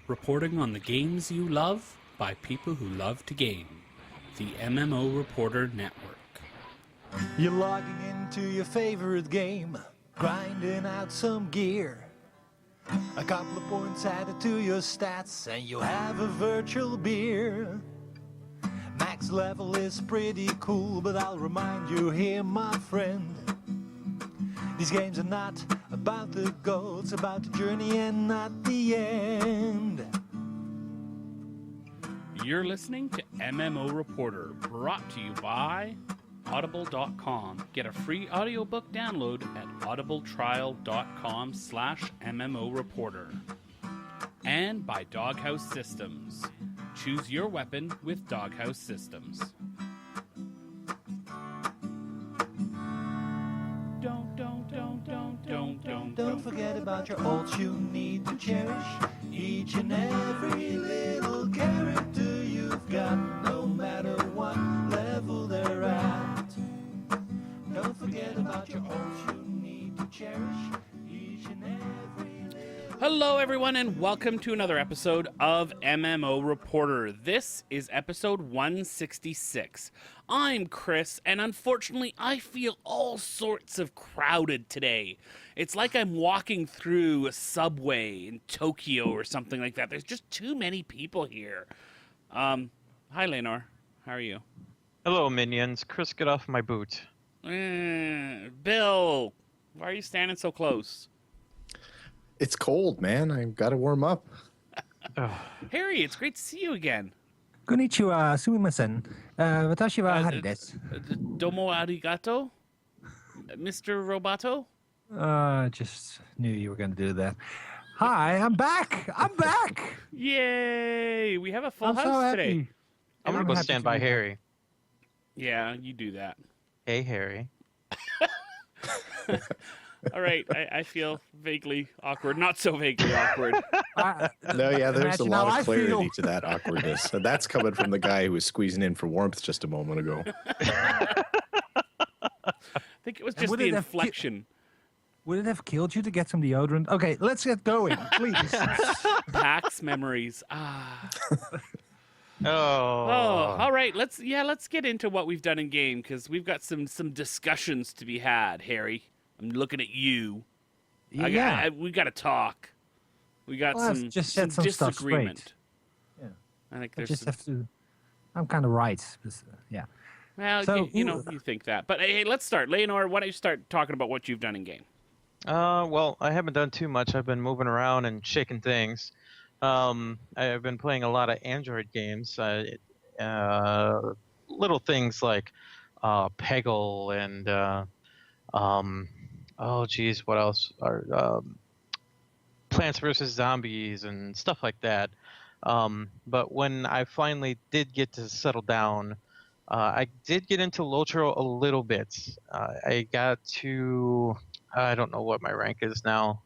reporting on the games you love by people who love to game. The MMO Reporter Network. You're logging into your favorite game, grinding out some gear. A couple of points added to your stats, and you have a virtual beer. Max level is pretty cool, but I'll remind you here, my friend. These games are not about the goal, it's about the journey and not the end. You're listening to MMO Reporter, brought to you by Audible.com. Get a free audiobook download at audibletrial.com/MMO Reporter. And by Doghouse Systems. Choose your weapon with Doghouse Systems. Don't forget about your ults you need to cherish. Each and every little character you've got, no matter what level they're at. Don't forget about your ults you need to cherish. Each and every little... Hello everyone and welcome to another episode of MMO Reporter. This is episode 166. I'm Chris, and unfortunately I feel all sorts of crowded today. It's like I'm walking through a subway in Tokyo or something like that. There's just too many people here. Hi Lenore, how are you? Hello minions, Chris, get off my boot. Bill, why are you standing so close? It's cold, man. I've got to warm up. Harry, it's great to see you again. Konnichiwa, sumimasen. Watashi wa Hari desu. Domo arigato, Mr. Roboto. Just knew you were going to do that. Hi, I'm back. Yay! We have a full I'm house so happy. today. I'm gonna go happy stand to by be back. Harry. Yeah, you do that. Hey Harry. All right, I feel vaguely awkward. Not so vaguely awkward. No, yeah, there's a Imagine lot how I of clarity feel. to that awkwardness. And that's coming from the guy who was squeezing in for warmth just a moment ago. I think it was just would the it have inflection. Would it have killed you to get some deodorant? Okay, let's get going, please. PAX memories. Oh. All right. Let's get into what we've done in game because we've got some discussions to be had. Harry, I'm looking at you. Yeah. We got to talk. We got Well, some let's just set some stuff disagreement. straight. Yeah. I think I there's just some, have to. I'm kind of right. Yeah. well, So, you think that, but hey, let's start. Leonor, why don't you start talking about what you've done in game? Well, I haven't done too much. I've been moving around and shaking things. I've been playing a lot of Android games. Little things like Peggle and oh geez, what else? Plants vs. Zombies and stuff like that. But when I finally did get to settle down, I did get into Lotro a little bit. I got to, I don't know what my rank is now.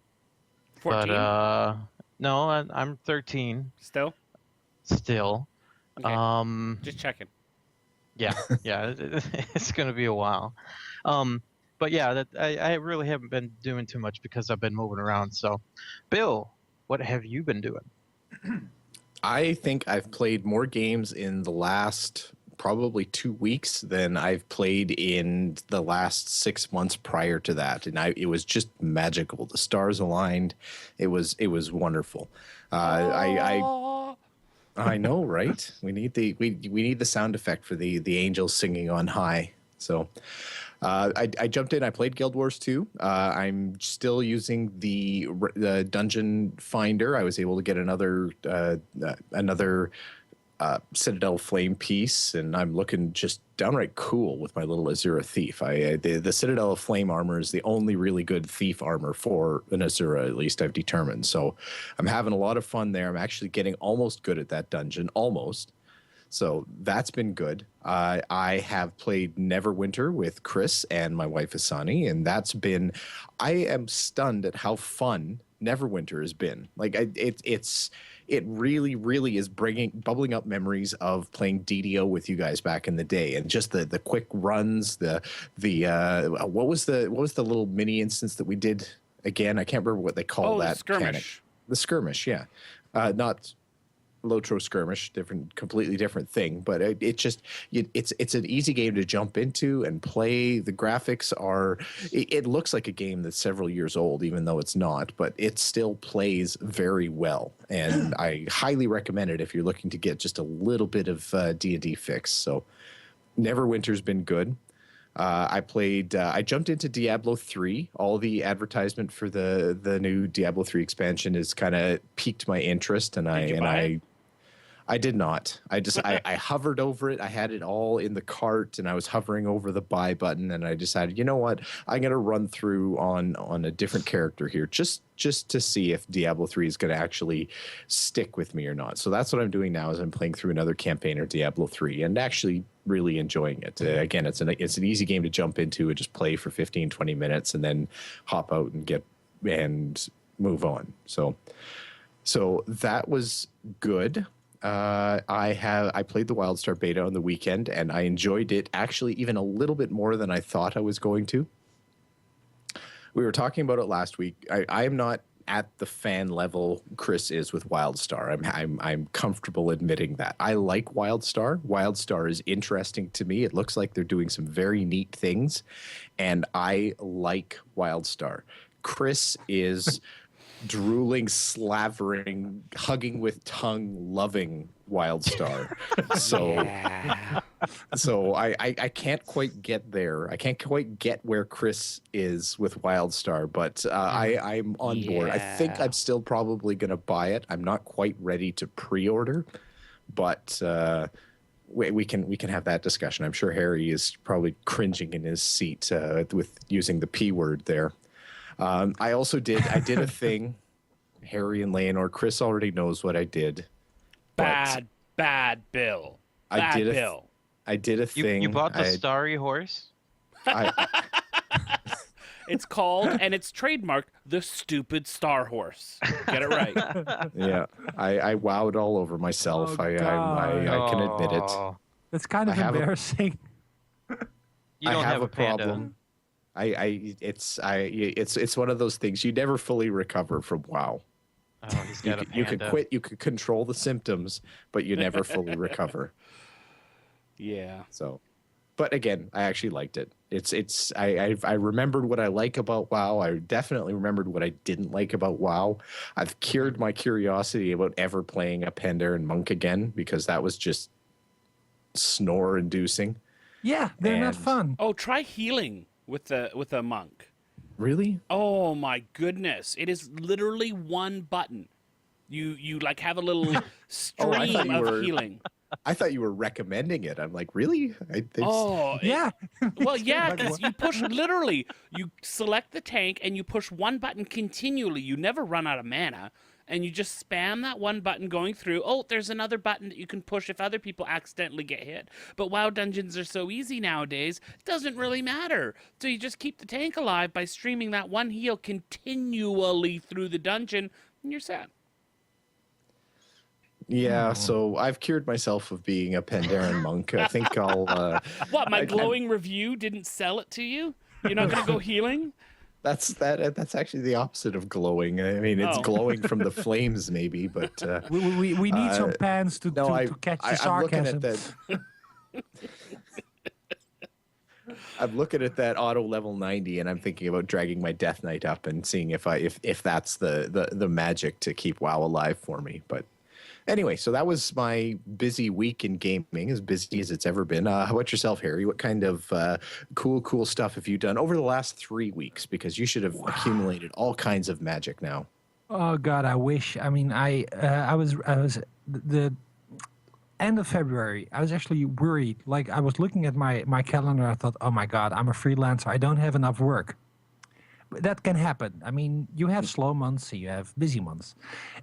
14? But no, I'm 13 Still? still. Okay. Just checking. Yeah, it's gonna be a while. But yeah, I really haven't been doing too much because I've been moving around. So, Bill, what have you been doing? I think I've played more games in the last probably 2 weeks than I've played in the last 6 months prior to that. And it was just magical. The stars aligned. It was wonderful. I know, right? We need the sound effect for the angels singing on high. So I jumped in. I played Guild Wars 2. I'm still using the Dungeon Finder. I was able to get another Citadel Flame piece, and I'm looking just downright cool with my little Azura Thief. The Citadel of Flame armor is the only really good thief armor for an Azura, at least I've determined. So I'm having a lot of fun there. I'm actually getting almost good at that dungeon, almost. So that's been good. I have played Neverwinter with Chris and my wife Asani, and that's been, I am stunned at how fun Neverwinter has been. Like it really, really is bubbling up memories of playing DDO with you guys back in the day, and just the quick runs, what was the little mini instance that we did again? I can't remember what they call that skirmish. mechanic. The skirmish, yeah. Not Lotro Skirmish, completely different thing. But it's an easy game to jump into and play. The graphics are, it looks like a game that's several years old, even though it's not. But it still plays very well, and I highly recommend it if you're looking to get just a little bit of D&D fix. So Neverwinter's been good. I jumped into Diablo 3. All the advertisement for the new Diablo 3 expansion has kind of piqued my interest, and I did not. I hovered over it. I had it all in the cart, and I was hovering over the buy button, and I decided, you know what? I'm going to run through on a different character here just to see if Diablo 3 is going to actually stick with me or not. So that's what I'm doing now is I'm playing through another campaign of Diablo 3 and actually really enjoying it. Again, it's an easy game to jump into and just play for 15, 20 minutes and then hop out and move on. So that was good. I played the WildStar beta on the weekend, and I enjoyed it actually even a little bit more than I thought I was going to. We were talking about it last week. I am not at the fan level Chris is with WildStar. I'm comfortable admitting that. I like WildStar. WildStar is interesting to me. It looks like they're doing some very neat things, and I like WildStar. Chris is drooling, slavering, hugging with tongue, loving WildStar. So I can't quite get there. I can't quite get where Chris is with WildStar, but I'm on board. I think I'm still probably going to buy it. I'm not quite ready to pre-order, but we can have that discussion. I'm sure Harry is probably cringing in his seat with using the P word there. I did a thing. Harry and Leonor, Chris already knows what I did. Bad Bill. I did a thing. You bought the starry horse? It's called, and it's trademarked, the stupid Star Horse. Get it right. Yeah, I wowed all over myself. Oh, I can admit it. That's kind of embarrassing. You don't have a panda. problem. It's one of those things you never fully recover from WoW. Oh, he's got a panda. You could quit, you could control the symptoms, but you never fully recover. Yeah. So, but again, I actually liked it. I remembered what I like about WoW. I definitely remembered what I didn't like about WoW. I've cured my curiosity about ever playing a Pandaren monk again because that was just snore-inducing. Yeah, they're not fun. Oh, try healing with a monk. Really? Oh my goodness! It is literally one button. You like have a little stream of healing. I thought you were recommending it. I'm like, really? Yeah. Well, yeah, because you push literally. You select the tank and you push one button continually. You never run out of mana. And you just spam that one button going through. Oh, there's another button that you can push if other people accidentally get hit. But WoW dungeons are so easy nowadays, it doesn't really matter. So you just keep the tank alive by streaming that one heal continually through the dungeon, and you're set. Yeah, so I've cured myself of being a Pandaren monk. I think I'll... What, my glowing review didn't sell it to you? You're not going to go healing? That's actually the opposite of glowing. I mean, it's glowing from the flames, maybe, but we need some pans to catch the sarcasm. I'm looking at that auto level 90, and I'm thinking about dragging my Death Knight up and seeing if that's the magic to keep WoW alive for me. But anyway, so that was my busy week in gaming, as busy as it's ever been. How about yourself, Harry? What kind of cool stuff have you done over the last 3 weeks? Because you should have accumulated all kinds of magic now. Oh God, I wish. I mean, I was the end of February. I was actually worried. Like I was looking at my calendar. I thought, oh my God, I'm a freelancer. I don't have enough work. That can happen. I mean, you have slow months and you have busy months.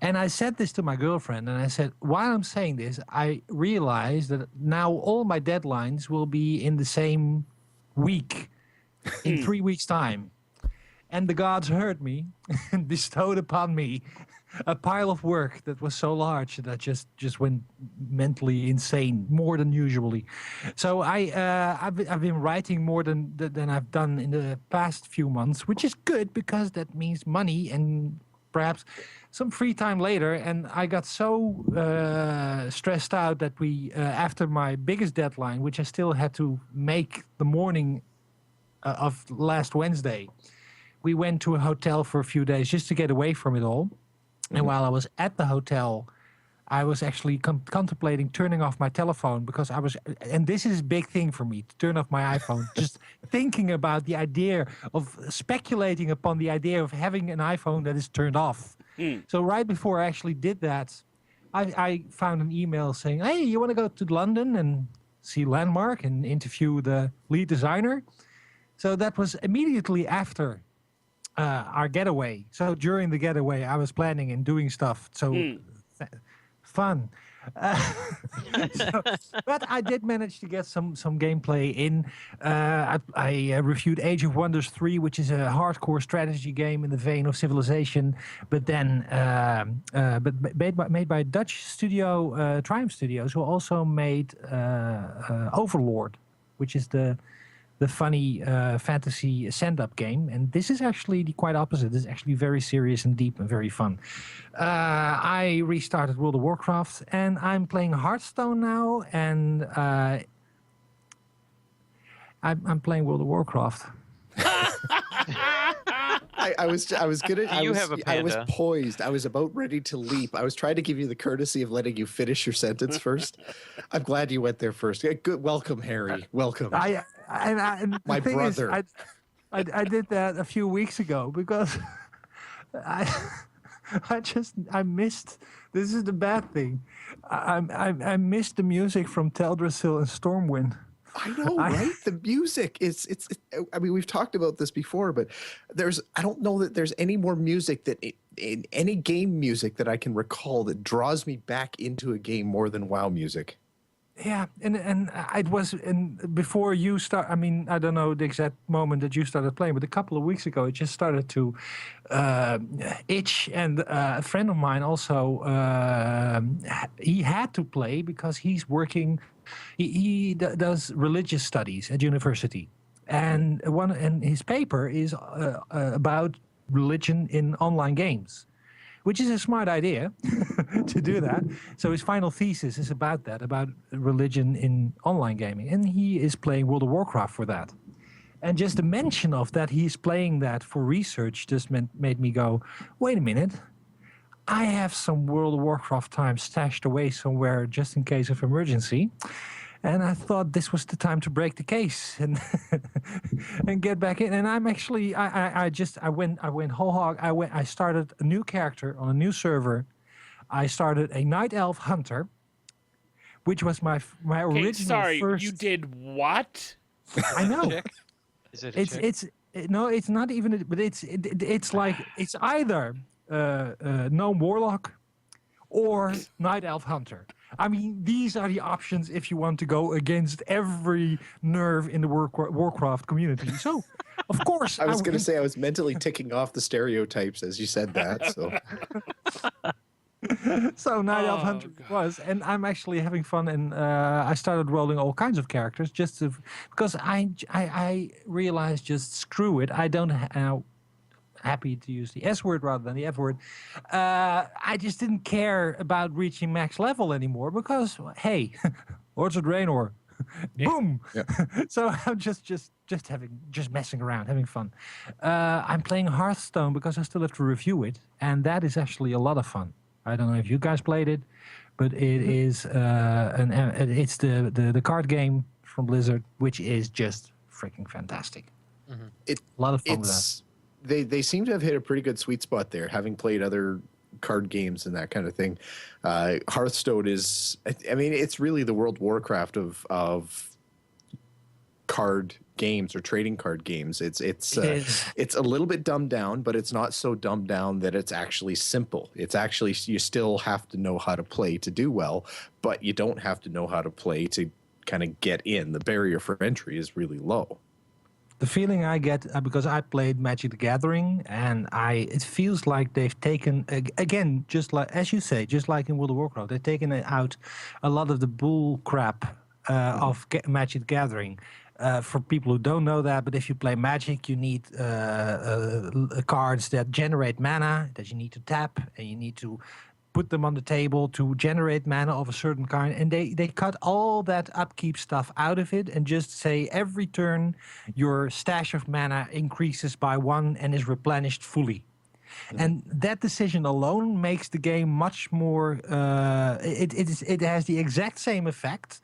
And I said this to my girlfriend, and I said, while I'm saying this, I realize that now all my deadlines will be in the same week, in 3 weeks' time. And the gods heard me and bestowed upon me a pile of work that was so large that I just went mentally insane, more than usually. So I've been writing more than I've done in the past few months, which is good because that means money and perhaps some free time later. And I got so stressed out that we, after my biggest deadline, which I still had to make the morning of last Wednesday, we went to a hotel for a few days just to get away from it all. And while I was at the hotel, I was actually contemplating turning off my telephone because I was, and this is a big thing for me, to turn off my iPhone, just thinking about the idea of speculating upon the idea of having an iPhone that is turned off. So right before I actually did that, I found an email saying, hey, you want to go to London and see Landmark and interview the lead designer? So that was immediately after our getaway. So during the getaway, I was planning and doing stuff. So fun. But I did manage to get some gameplay in. I reviewed Age of Wonders 3, which is a hardcore strategy game in the vein of Civilization, but then made by Dutch studio Triumph Studios, who also made Overlord, which is the funny fantasy stand-up game. And this is actually the quite opposite. This is actually very serious and deep and very fun. I restarted World of Warcraft, and I'm playing Hearthstone now, and I'm playing World of Warcraft. I was gonna. I was panda? poised. I was about ready to leap. I was trying to give you the courtesy of letting you finish your sentence first. I'm glad you went there first. Good. Welcome, Harry. Welcome. And My the thing brother. Is, I did that a few weeks ago because I missed. This is the bad thing. I missed the music from Teldrassil and Stormwind. I know, right? The music is it's. I mean, we've talked about this before, but I don't know that there's any more music that in any game music that I can recall that draws me back into a game more than WoW music. Yeah, and it was before you start. I mean, I don't know the exact moment that you started playing, but a couple of weeks ago, it just started to itch. And a friend of mine also, he had to play because he's working. He does religious studies at university, and his paper is about religion in online games, which is a smart idea to do that. So his final thesis is about that, about religion in online gaming. And he is playing World of Warcraft for that. And just the mention of that he's playing that for research just made me go, wait a minute. I have some World of Warcraft time stashed away somewhere just in case of emergency. And I thought this was the time to break the case and and get back in. And I'm actually I went whole hog. I started a new character on a new server. I started a Night Elf Hunter, which was my original Sorry, first. you did what? I know. Chick? Is it a chick? No, it's not even. But it's like it's either Gnome Warlock or Night Elf Hunter. I mean, these are the options if you want to go against every nerve in the Warcraft community. So, of course, I was going to say I was mentally ticking off the stereotypes as you said that. So, so Night Elf Hunter was, and I'm actually having fun. And I started rolling all kinds of characters just because I realized just screw it. I don't. Happy to use the S word rather than the F word. I just didn't care about reaching max level anymore because, hey, Lords of Draenor, boom. Yeah. So I'm just messing around, having fun. I'm playing Hearthstone because I still have to review it, and that is actually a lot of fun. I don't know if you guys played it, but it is it's the card game from Blizzard, which is just freaking fantastic. Mm-hmm. A lot of fun with that. They seem to have hit a pretty good sweet spot there, having played other card games and that kind of thing. Hearthstone is, I mean, it's really the World of Warcraft of card games or trading card games. It's a little bit dumbed down, but it's not so dumbed down that it's actually simple. It's actually, you still have to know how to play to do well, but you don't have to know how to play to kind of get in. The barrier for entry is really low. The feeling I get, because I played Magic the Gathering, and it feels like they've taken, again, just like, as you say, just like in World of Warcraft, they've taken out a lot of the bull crap of Magic the Gathering. For people who don't know that, but if you play Magic, you need cards that generate mana that you need to tap, and you need to put them on the table to generate mana of a certain kind. And they cut all that upkeep stuff out of it and just say every turn your stash of mana increases by 1 and is replenished fully. And that decision alone makes the game much more. It has the exact same effect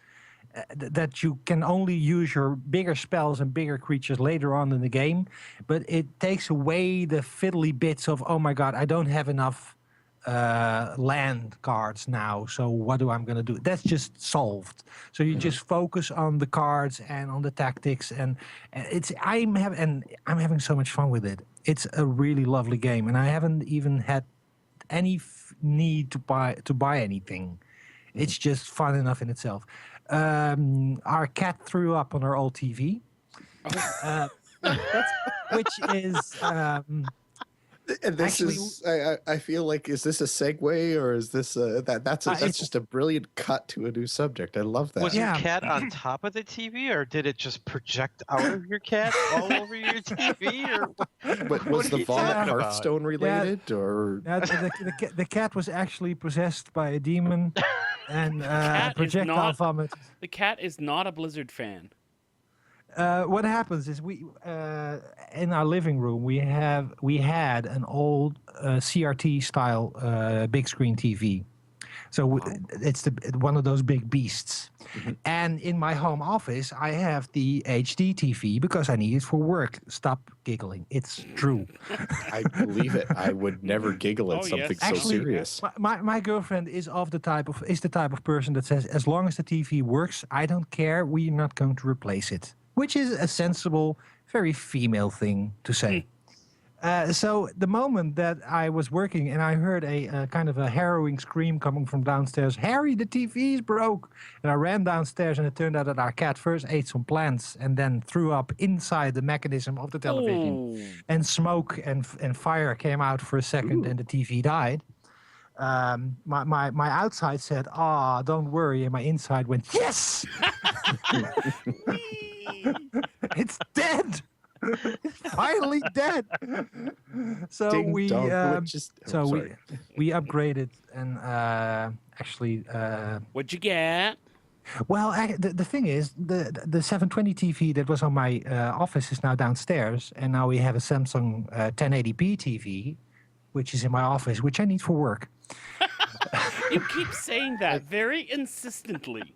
that you can only use your bigger spells and bigger creatures later on in the game, but it takes away the fiddly bits of, oh my god, I don't have enough land cards now, so what do I'm going to do? That's just solved. So you just focus on the cards and on the tactics, and I'm having so much fun with it. It's a really lovely game, and I haven't even had any need to buy anything. It's just fun enough in itself. Our cat threw up on our old TV, which is. And this actually, is, I feel like, is this a segue or is this that's just a brilliant cut to a new subject. I love that. Was your cat on top of the TV, or did it just project out of your cat all over your TV? Or But was the vomit Hearthstone related, or the cat was actually possessed by a demon and projectile vomit. The cat is not a Blizzard fan. What happens is we in our living room we had an old CRT style big screen TV. So it's one of those big beasts. And in my home office, I have the HD TV because I need it for work. Stop giggling. It's true. I believe it. I would never giggle at something so serious. My girlfriend is the type of person that says, as long as the TV works, I don't care. We're not going to replace it. Which is a sensible, very female thing to say. So the moment that I was working and I heard a kind of a harrowing scream coming from downstairs, Harry, the TV's broke. And I ran downstairs, and it turned out that our cat first ate some plants and then threw up inside the mechanism of the television. Ooh. And smoke and fire came out for a second, and the TV died. My outside said, don't worry. And my inside went, yes! It's dead. It's finally dead. So Ding we dong, we upgraded and actually. What'd you get? Well, the thing is, the 720 TV that was on my office is now downstairs, and now we have a Samsung 1080p TV, which is in my office, which I need for work. You keep saying that very insistently.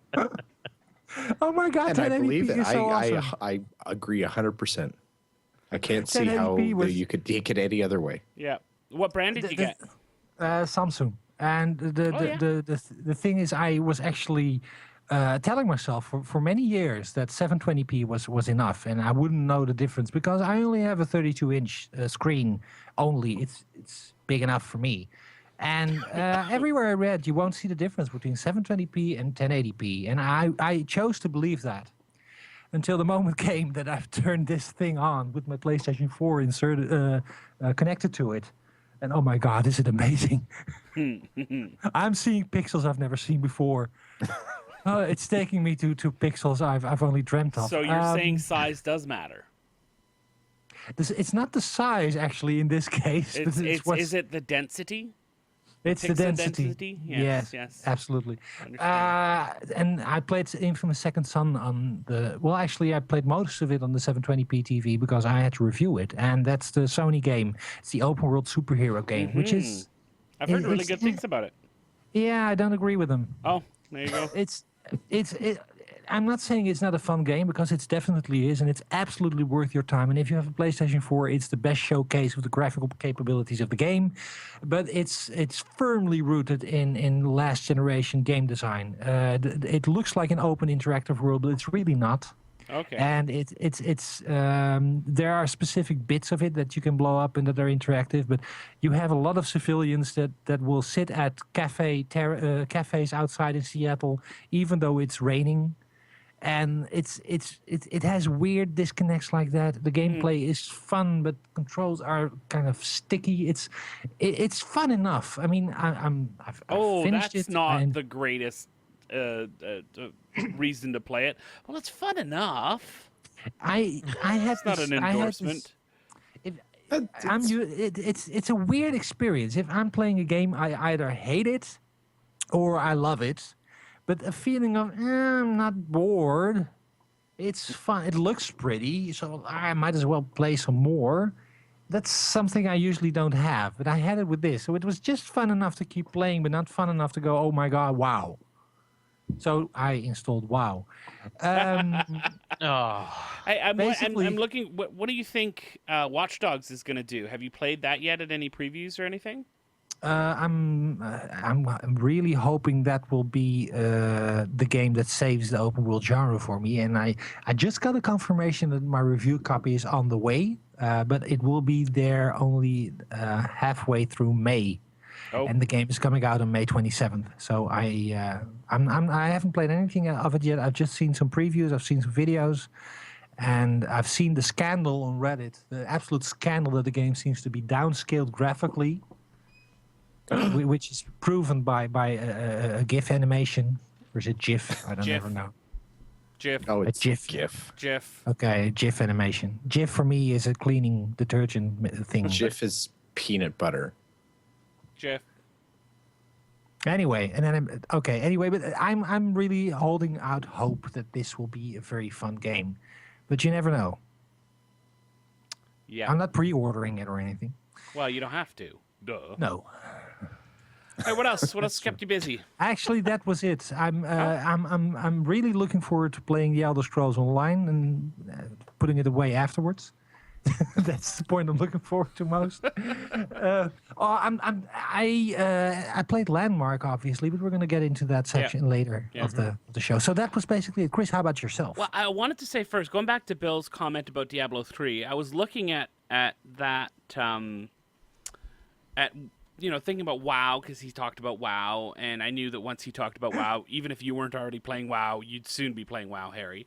Oh my God! And I believe it. Is so awesome. I agree 100%. I can't see how you could take it any other way. Yeah. What brand did you get? Samsung. And the thing is, I was actually telling myself for many years that 720p was enough, and I wouldn't know the difference because I only have a 32-inch screen. Only it's big enough for me. And everywhere I read, you won't see the difference between 720p and 1080p. And I chose to believe that until the moment came that I've turned this thing on with my PlayStation 4 inserted, connected to it. And oh my God, is it amazing. I'm seeing pixels I've never seen before. It's taking me to pixels I've only dreamt of. So you're saying size does matter? It's not the size, actually, in this case. Is it the density? It's the density. Yes, absolutely. And I played Infamous Second Son on the... Well, actually, I played most of it on the 720p TV because I had to review it. And that's the Sony game. It's the open world superhero game, which is... I've heard really good things about it. Yeah, I don't agree with them. Oh, there you go. I'm not saying it's not a fun game because it definitely is, and it's absolutely worth your time. And if you have a PlayStation 4, it's the best showcase of the graphical capabilities of the game. But it's firmly rooted in last generation game design. It looks like an open interactive world, but it's really not. Okay. And there are specific bits of it that you can blow up and that are interactive, but you have a lot of civilians that will sit at cafes outside in Seattle, even though it's raining. And it has weird disconnects like that. The gameplay is fun, but controls are kind of sticky. It's fun enough. I mean, I've finished it. That's not the greatest reason to play it. Well, it's fun enough. I had It's not this, an I had this, endorsement. it's a weird experience. If I'm playing a game, I either hate it or I love it, but a feeling of I'm not bored. It's fun. It looks pretty, so I might as well play some more. That's something I usually don't have, but I had it with this, so it was just fun enough to keep playing, but not fun enough to go, oh my god, wow. So I installed WoW. Um, Oh, I'm Basically- looking. What do you think Watch Dogs is going to do? Have you played that yet at any previews or anything? I'm really hoping that will be the game that saves the open world genre for me. And I just got a confirmation that my review copy is on the way, but it will be there only halfway through May. Oh. And the game is coming out on May 27th. So I haven't played anything of it yet. I've just seen some previews. I've seen some videos. And I've seen the scandal on Reddit, the absolute scandal that the game seems to be downscaled graphically, which is proven by a GIF animation. Or is it GIF? I don't GIF. ever know. GIF. Oh, it's GIF. GIF. GIF. Okay, GIF animation. GIF for me is a cleaning detergent thing. GIF is peanut butter. GIF. Anyway, and then anyway, but I'm really holding out hope that this will be a very fun game, but you never know. Yeah. I'm not pre-ordering it or anything. Well, you don't have to. Duh. No, Hey, what else? What else kept you busy? actually, that was it. I'm really looking forward to playing the Elder Scrolls Online and putting it away afterwards. That's the point I'm looking forward to most. I played Landmark, obviously, but we're going to get into that section later of the show. So that was basically it. Chris, how about yourself? Well, I wanted to say first, going back to Bill's comment about Diablo 3, I was looking at that, thinking about WoW, because he talked about WoW, and I knew that once he talked about WoW, even if you weren't already playing WoW, you'd soon be playing WoW, Harry.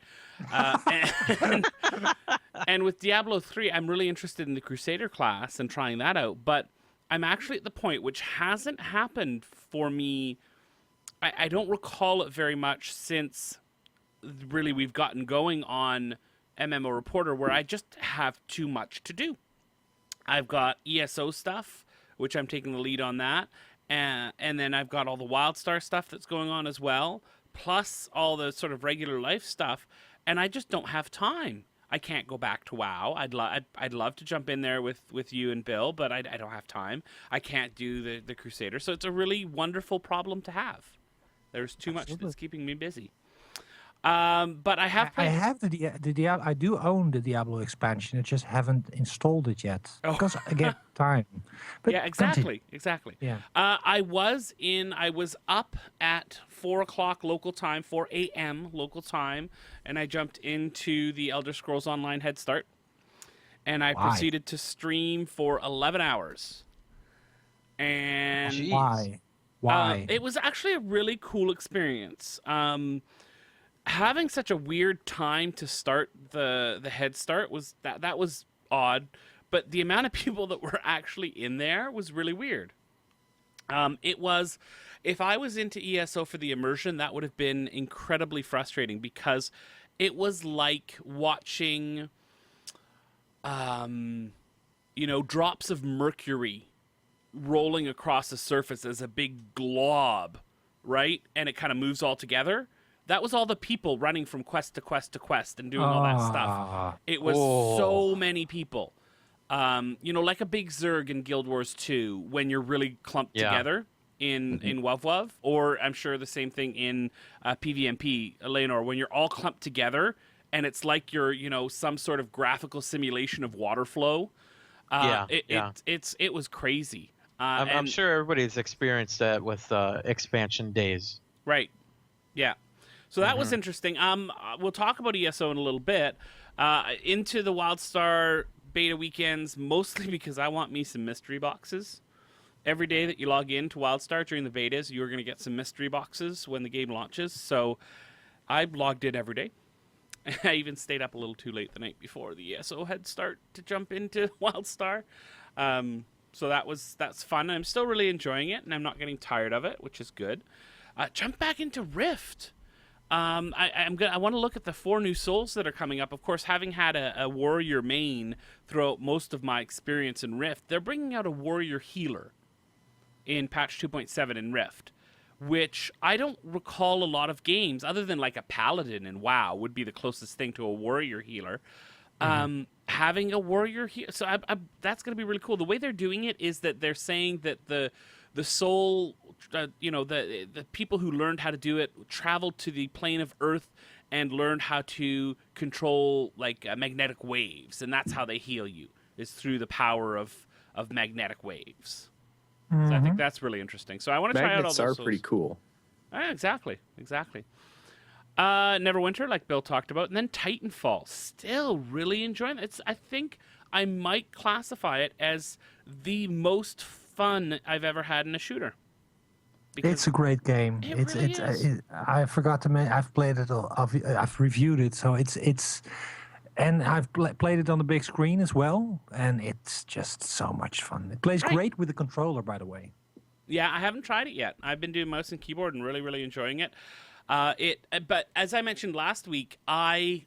And with Diablo 3, I'm really interested in the Crusader class and trying that out, but I'm actually at the point, which hasn't happened for me, I don't recall it very much since really we've gotten going on MMO Reporter, where I just have too much to do. I've got ESO stuff, which I'm taking the lead on that, and then I've got all the WildStar stuff that's going on as well, plus all the sort of regular life stuff, and I just don't have time. I can't go back to WoW. I'd love to jump in there with you and Bill, but I don't have time. I can't do the Crusader, so it's a really wonderful problem to have. There's too much that's keeping me busy. But I have played... I have the Diablo. I do own the Diablo expansion. I just haven't installed it yet because again, time. But yeah, exactly. Yeah. I was up at 4 o'clock local time, 4 a.m. local time, and I jumped into the Elder Scrolls Online Head Start, and I proceeded to stream for 11 hours. And Jeez. Why? it was actually a really cool experience. Having such a weird time to start the Head Start was that was odd, but the amount of people that were actually in there was really weird. It was, if I was into ESO for the immersion, that would have been incredibly frustrating because it was like watching, drops of mercury rolling across the surface as a big glob, right? And it kind of moves all together. That was all the people running from quest to quest to quest and doing all that stuff. It was so many people. Like a big Zerg in Guild Wars 2 when you're really clumped together in WoW, or I'm sure the same thing in PvMP, Eleanor, when you're all clumped together and it's like you're, some sort of graphical simulation of water flow. It was crazy. I'm sure everybody's experienced that with expansion days. Right. Yeah. So that was interesting. We'll talk about ESO in a little bit. Into the WildStar beta weekends, mostly because I want me some mystery boxes. Every day that you log in to WildStar during the betas, you're going to get some mystery boxes when the game launches. So I logged in every day. I even stayed up a little too late the night before the ESO Head Start to jump into WildStar. So that's fun. I'm still really enjoying it, and I'm not getting tired of it, which is good. Jump back into Rift. I want to look at the 4 new souls that are coming up. Of course, having had a warrior main throughout most of my experience in Rift, they're bringing out a warrior healer in patch 2.7 in Rift, which I don't recall a lot of games other than like a paladin in WoW would be the closest thing to a warrior healer. Having a warrior healer, so that's going to be really cool. The way they're doing it is that they're saying that the soul, the people who learned how to do it traveled to the plane of Earth and learned how to control like magnetic waves, and that's how they heal you, is through the power of magnetic waves. So I think that's really interesting. So I want to try out all those. Magnets are pretty cool. Exactly. Neverwinter, like Bill talked about, and then Titanfall. Still really enjoying it. I think I might classify it as the most fun I've ever had in a shooter. It's a great game. I forgot to mention, I've played it. I've reviewed it, so it's. And I've played it on the big screen as well, and it's just so much fun. It plays great with the controller, by the way. Yeah, I haven't tried it yet. I've been doing mouse and keyboard and really, really enjoying it. But as I mentioned last week, I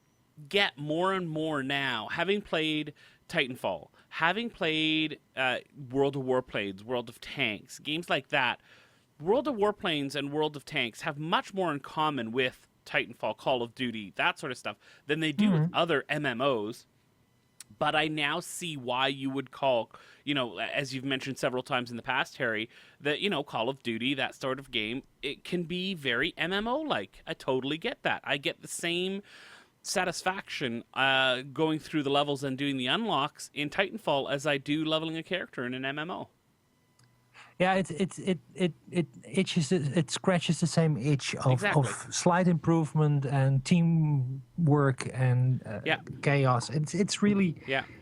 get more and more now, having played Titanfall, having played World of Warplanes, World of Tanks, games like that. World of Warplanes and World of Tanks have much more in common with Titanfall, Call of Duty, that sort of stuff, than they do with other MMOs. But I now see why you would call, as you've mentioned several times in the past, Harry, that, Call of Duty, that sort of game, it can be very MMO-like. I totally get that. I get the same satisfaction going through the levels and doing the unlocks in Titanfall as I do leveling a character in an MMO. Yeah, it scratches the same itch of slight improvement and teamwork and chaos. It's really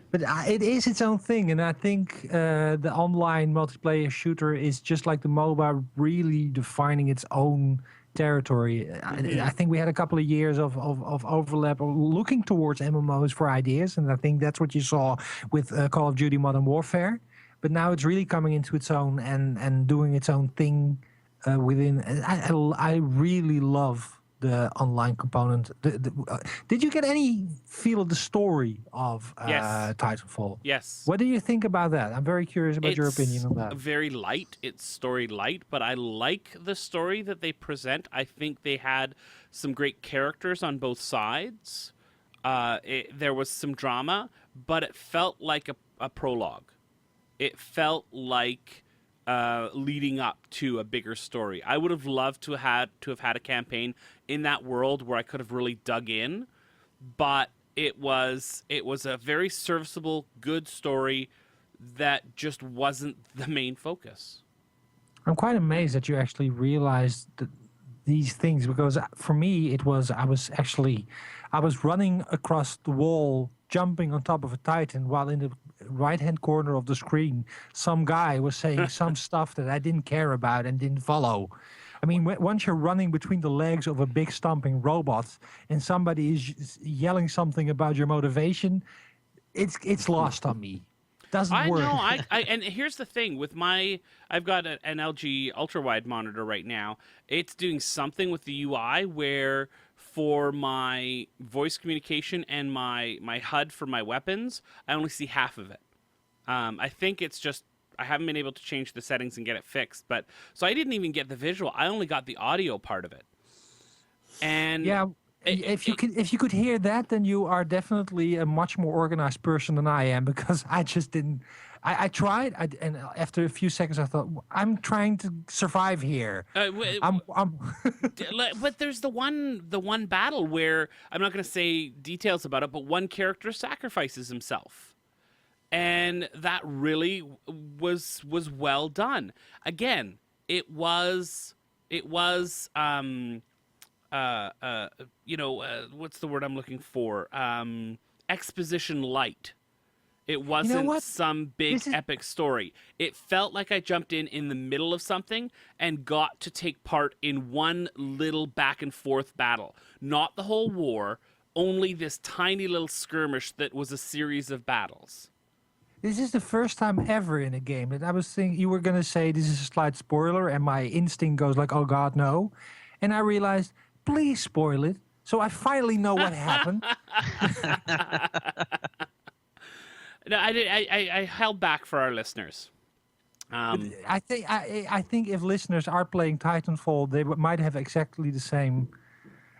but it is its own thing, and I think the online multiplayer shooter is just like the MOBA, really defining its own territory. I think we had a couple of years of overlap, looking towards MMOs for ideas, and I think that's what you saw with Call of Duty Modern Warfare. But now it's really coming into its own and doing its own thing within. I really love the online component. Did you get any feel of the story of Titanfall? Yes. What do you think about that? I'm very curious about your opinion on that. Very light. It's story light, but I like the story that they present. I think they had some great characters on both sides. There was some drama, but it felt like a prologue. It felt like leading up to a bigger story. I would have loved to have had a campaign in that world where I could have really dug in, but it was a very serviceable, good story that just wasn't the main focus. I'm quite amazed that you actually realized these things, because for me I was running across the wall, jumping on top of a Titan, while in the right-hand corner of the screen, some guy was saying some stuff that I didn't care about and didn't follow. I mean, once you're running between the legs of a big stomping robot and somebody is yelling something about your motivation, it's lost on me. Doesn't work. I know. And here's the thing with I've got an LG ultra-wide monitor right now. It's doing something with the UI where for my voice communication and my HUD for my weapons, I only see half of it. I think it's just I haven't been able to change the settings and get it fixed. But so I didn't even get the visual. I only got the audio part of it. And yeah. If you could hear that, then you are definitely a much more organized person than I am, because I just didn't. I tried, and after a few seconds, I thought, I'm trying to survive here. But there's the one battle where I'm not going to say details about it, but one character sacrifices himself, and that really was well done. Again, it was. What's the word I'm looking for? Exposition light. It wasn't some big epic story. It felt like I jumped in the middle of something and got to take part in one little back and forth battle. Not the whole war, only this tiny little skirmish that was a series of battles. This is the first time ever in a game that I was thinking you were going to say this is a slight spoiler, and my instinct goes like, oh God, no. And I realized please spoil it so I finally know what happened. No, I did. I held back for our listeners. I think if listeners are playing Titanfall, they might have exactly the same.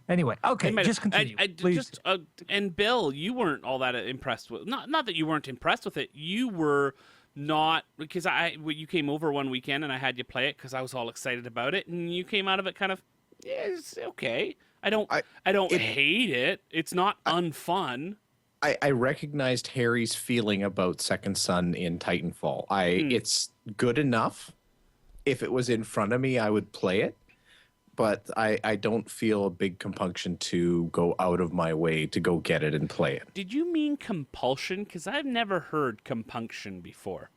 Anyway, okay, just continue, please. And Bill, you weren't all that impressed with. Not that you weren't impressed with it. You were not, because you came over one weekend and I had you play it because I was all excited about it, and you came out of it kind of, yeah, it's okay. I don't hate it. It's not unfun. I recognized Harry's feeling about Second Son in Titanfall. It's good enough. If it was in front of me, I would play it. But I don't feel a big compunction to go out of my way to go get it and play it. Did you mean compulsion? Because I've never heard compunction before.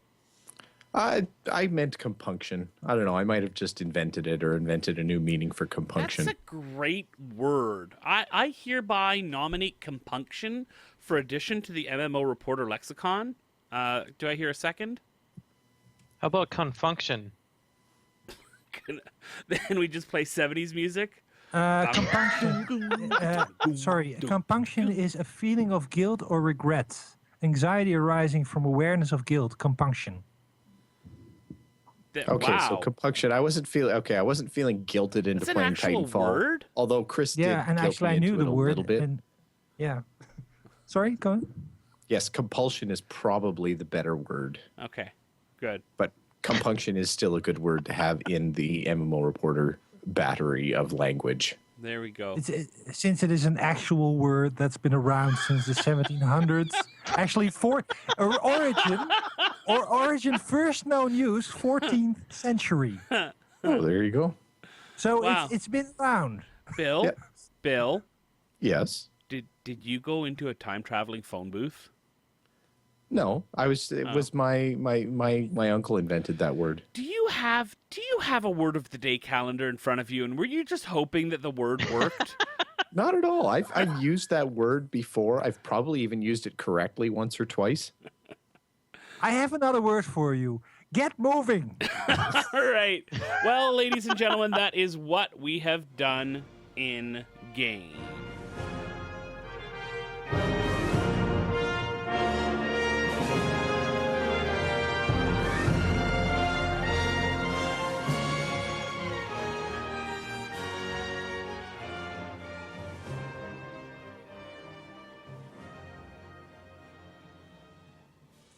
I meant compunction. I don't know. I might have just invented it or invented a new meaning for compunction. That's a great word. I hereby nominate compunction for addition to the MMO Reporter lexicon. Do I hear a second? How about confunction? Then we just play 70s music? Compunction. Compunction is a feeling of guilt or regret, anxiety arising from awareness of guilt. Compunction. Okay, wow. So compunction. I wasn't feeling guilted into playing Titanfall. Word? Although Chris did and guilt actually me I knew into the it a word. little bit. And, yeah. Sorry, go on. Yes, compulsion is probably the better word. Okay, good. But compunction is still a good word to have in the MMO Reporter battery of language. There we go. Since it is an actual word that's been around since the 1700s, actually origin first known use 14th century. Oh, there you go. So wow. it's been around. Bill, Yep. Bill, Yes. did you go into a time traveling phone booth? No, It was my uncle invented that word. Do you have a word of the day calendar in front of you, and were you just hoping that the word worked? Not at all. I've used that word before. I've probably even used it correctly once or twice. I have another word for you. Get moving. All right. Well, ladies and gentlemen, that is what we have done in game.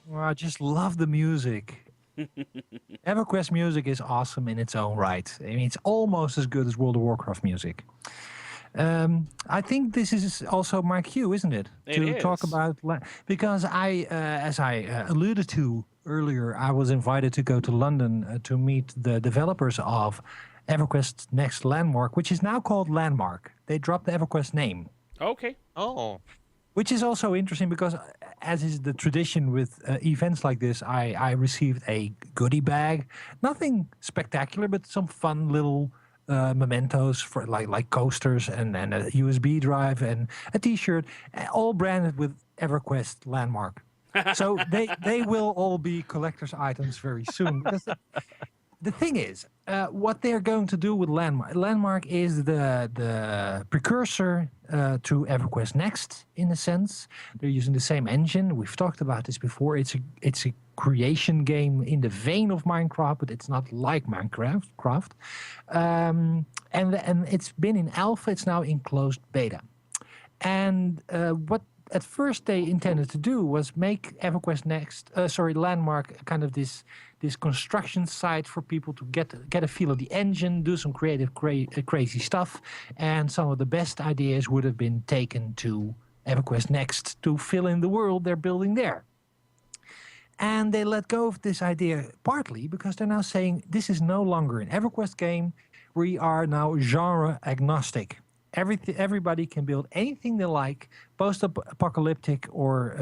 Well, I just love the music. EverQuest music is awesome in its own right. I mean, it's almost as good as World of Warcraft music. I think this is also my cue, isn't it? It talk is. about because as I alluded to earlier, I was invited to go to London to meet the developers of EverQuest Next Landmark, which is now called Landmark. They dropped the EverQuest name. Okay. Oh, Which is also interesting because, as is the tradition with events like this, I received a goodie bag. Nothing spectacular, but some fun little mementos for like coasters and a USB drive and a T-shirt, all branded with EverQuest Landmark. So they will all be collector's items very soon. Because the thing is, what they're going to do with Landmark. Landmark is the precursor to EverQuest Next, in a sense. They're using the same engine. We've talked about this before. It's a creation game in the vein of Minecraft, but it's not like Minecraft. And it's been in alpha. It's now in closed beta. And what at first they intended to do was make EverQuest Landmark kind of this construction site for people to get a feel of the engine, do some creative crazy stuff, and some of the best ideas would have been taken to EverQuest Next to fill in the world they're building there. And they let go of this idea partly because they're now saying this is no longer an EverQuest game. We are now genre agnostic. Everybody can build anything they like, post-apocalyptic or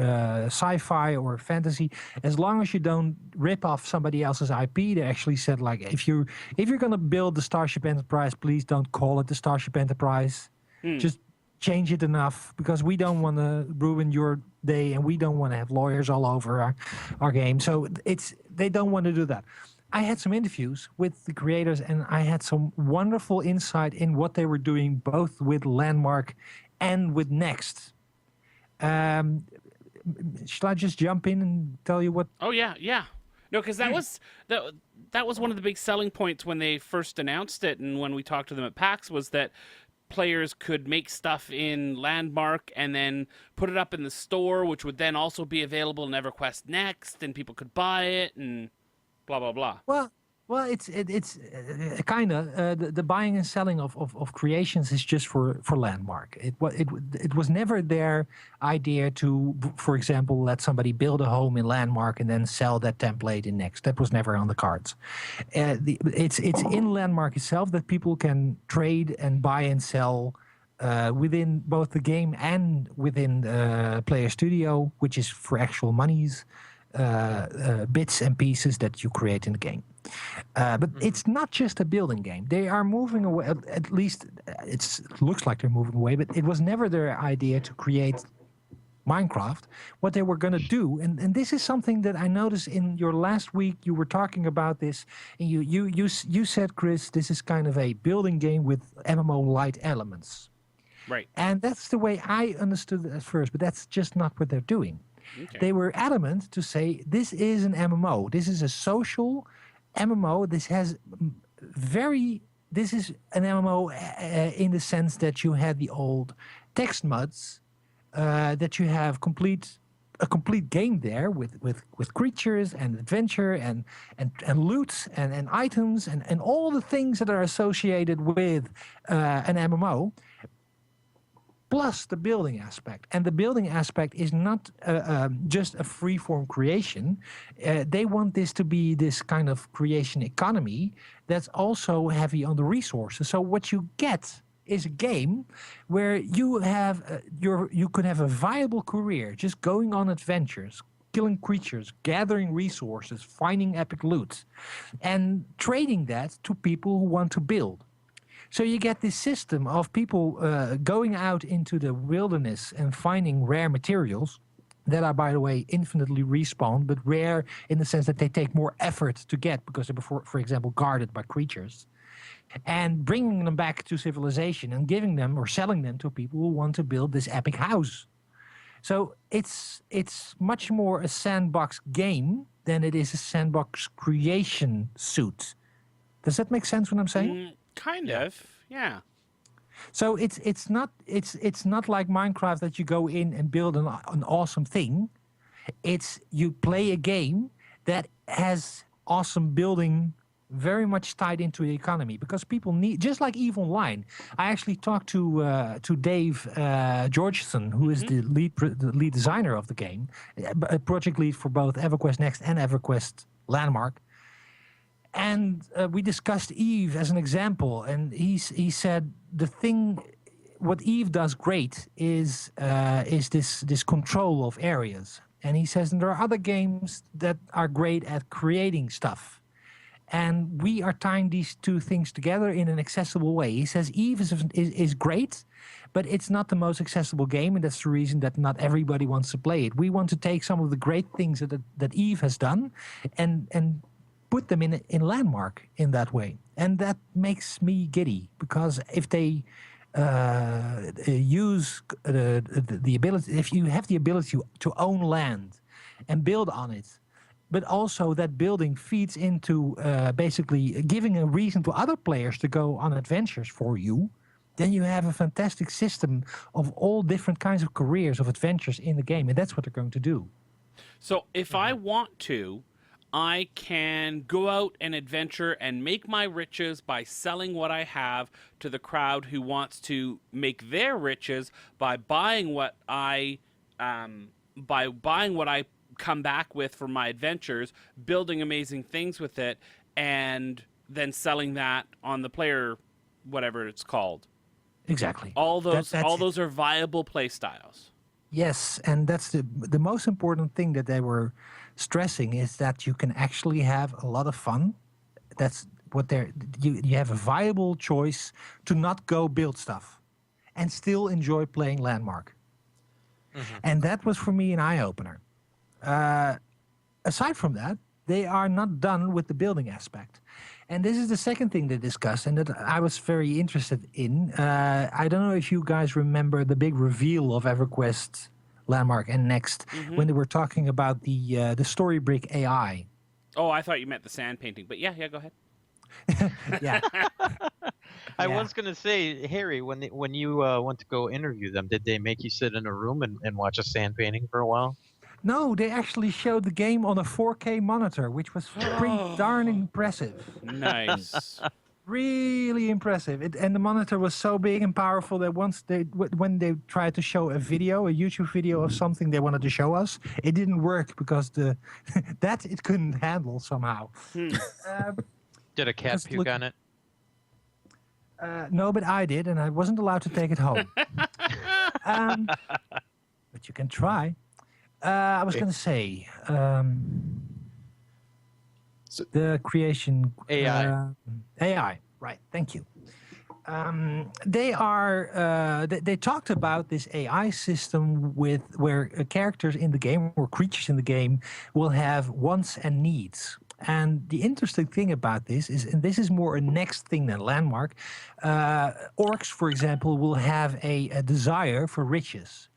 sci-fi or fantasy, as long as you don't rip off somebody else's IP. They actually said, like, if you're going to build the Starship Enterprise, please don't call it the Starship Enterprise. Just change it enough, because we don't want to ruin your day and we don't want to have lawyers all over our game. So they don't want to do that. I had some interviews with the creators, and I had some wonderful insight in what they were doing, both with Landmark and with Next. Shall I just jump in and tell you what? Oh yeah, yeah. No, because that was one of the big selling points when they first announced it, and when we talked to them at PAX, was that players could make stuff in Landmark and then put it up in the store, which would then also be available in EverQuest Next, and people could buy it and blah blah blah. Well, it's kind of the buying and selling of creations is just for Landmark. It was never their idea to, for example, let somebody build a home in Landmark and then sell that template in Next. That was never on the cards. It's in Landmark itself that people can trade and buy and sell within both the game and within Player Studio, which is for actual monies, bits and pieces that you create in the game. But it's not just a building game. They are moving away, at least it looks like they're moving away, but it was never their idea to create Minecraft. What they were going to do, and this is something that I noticed in your last week, you were talking about this, and you said, Chris, this is kind of a building game with MMO-light elements. Right. And that's the way I understood it at first, but that's just not what they're doing. Okay. They were adamant to say, this is an MMO. This is a social MMO. This is an MMO in the sense that you had the old text mods, that you have a complete game there with creatures and adventure and loot and items and all the things that are associated with an MMO. Plus the building aspect. And the building aspect is not just a free-form creation. They want this to be this kind of creation economy that's also heavy on the resources. So what you get is a game where you have you could have a viable career just going on adventures, killing creatures, gathering resources, finding epic loot, and trading that to people who want to build. So you get this system of people going out into the wilderness and finding rare materials that are, by the way, infinitely respawned, but rare in the sense that they take more effort to get because they were, for example, guarded by creatures. And bringing them back to civilization and giving them or selling them to people who want to build this epic house. So it's much more a sandbox game than it is a sandbox creation suit. Does that make sense what I'm saying? Kind of, yeah. So it's not like Minecraft that you go in and build an awesome thing. It's you play a game that has awesome building very much tied into the economy because people need, just like EVE Online. I actually talked to Dave Georgeson, who is the lead designer of the game, a project lead for both EverQuest Next and EverQuest Landmark. And we discussed EVE as an example, and he said what EVE does great is this control of areas. And he says, and there are other games that are great at creating stuff. And we are tying these two things together in an accessible way. He says EVE is great, but it's not the most accessible game, and that's the reason that not everybody wants to play it. We want to take some of the great things that EVE has done and put them in Landmark in that way. And that makes me giddy, because if they use the ability, if you have the ability to own land and build on it, but also that building feeds into basically giving a reason to other players to go on adventures for you, then you have a fantastic system of all different kinds of careers, of adventures in the game. And that's what they're going to do. So if I want to, I can go out and adventure and make my riches by selling what I have to the crowd who wants to make their riches by buying what I come back with from my adventures, building amazing things with it, and then selling that on the player, whatever it's called. Exactly. All those are viable play styles. Yes, and that's the most important thing that they were stressing, is that you can actually have a lot of fun. That's what you have a viable choice to not go build stuff and still enjoy playing Landmark. And that was for me an eye-opener. Aside from that, they are not done with the building aspect. And this is the second thing they discussed, and that I was very interested in. I don't know if you guys remember the big reveal of EverQuest, Landmark, and Next when they were talking about the story brick AI. Oh, I thought you meant the sand painting, but yeah, go ahead. Yeah. I Yeah. was gonna say, Harry, when you went to go interview them, did they make you sit in a room and watch a sand painting for a while? No, they actually showed the game on a 4K monitor, which was pretty darn impressive. Nice. Really impressive. And the monitor was so big and powerful that when they tried to show a YouTube video of something they wanted to show us, it didn't work because that it couldn't handle somehow. Did a cat Just puke on it? No, but I did, and I wasn't allowed to take it home. But you can try. I was going to say the creation AI. AI, right? Thank you. They talked about this AI system where characters in the game or creatures in the game will have wants and needs. And the interesting thing about this is, and this is more a next thing than Landmark, orcs, for example, will have a desire for riches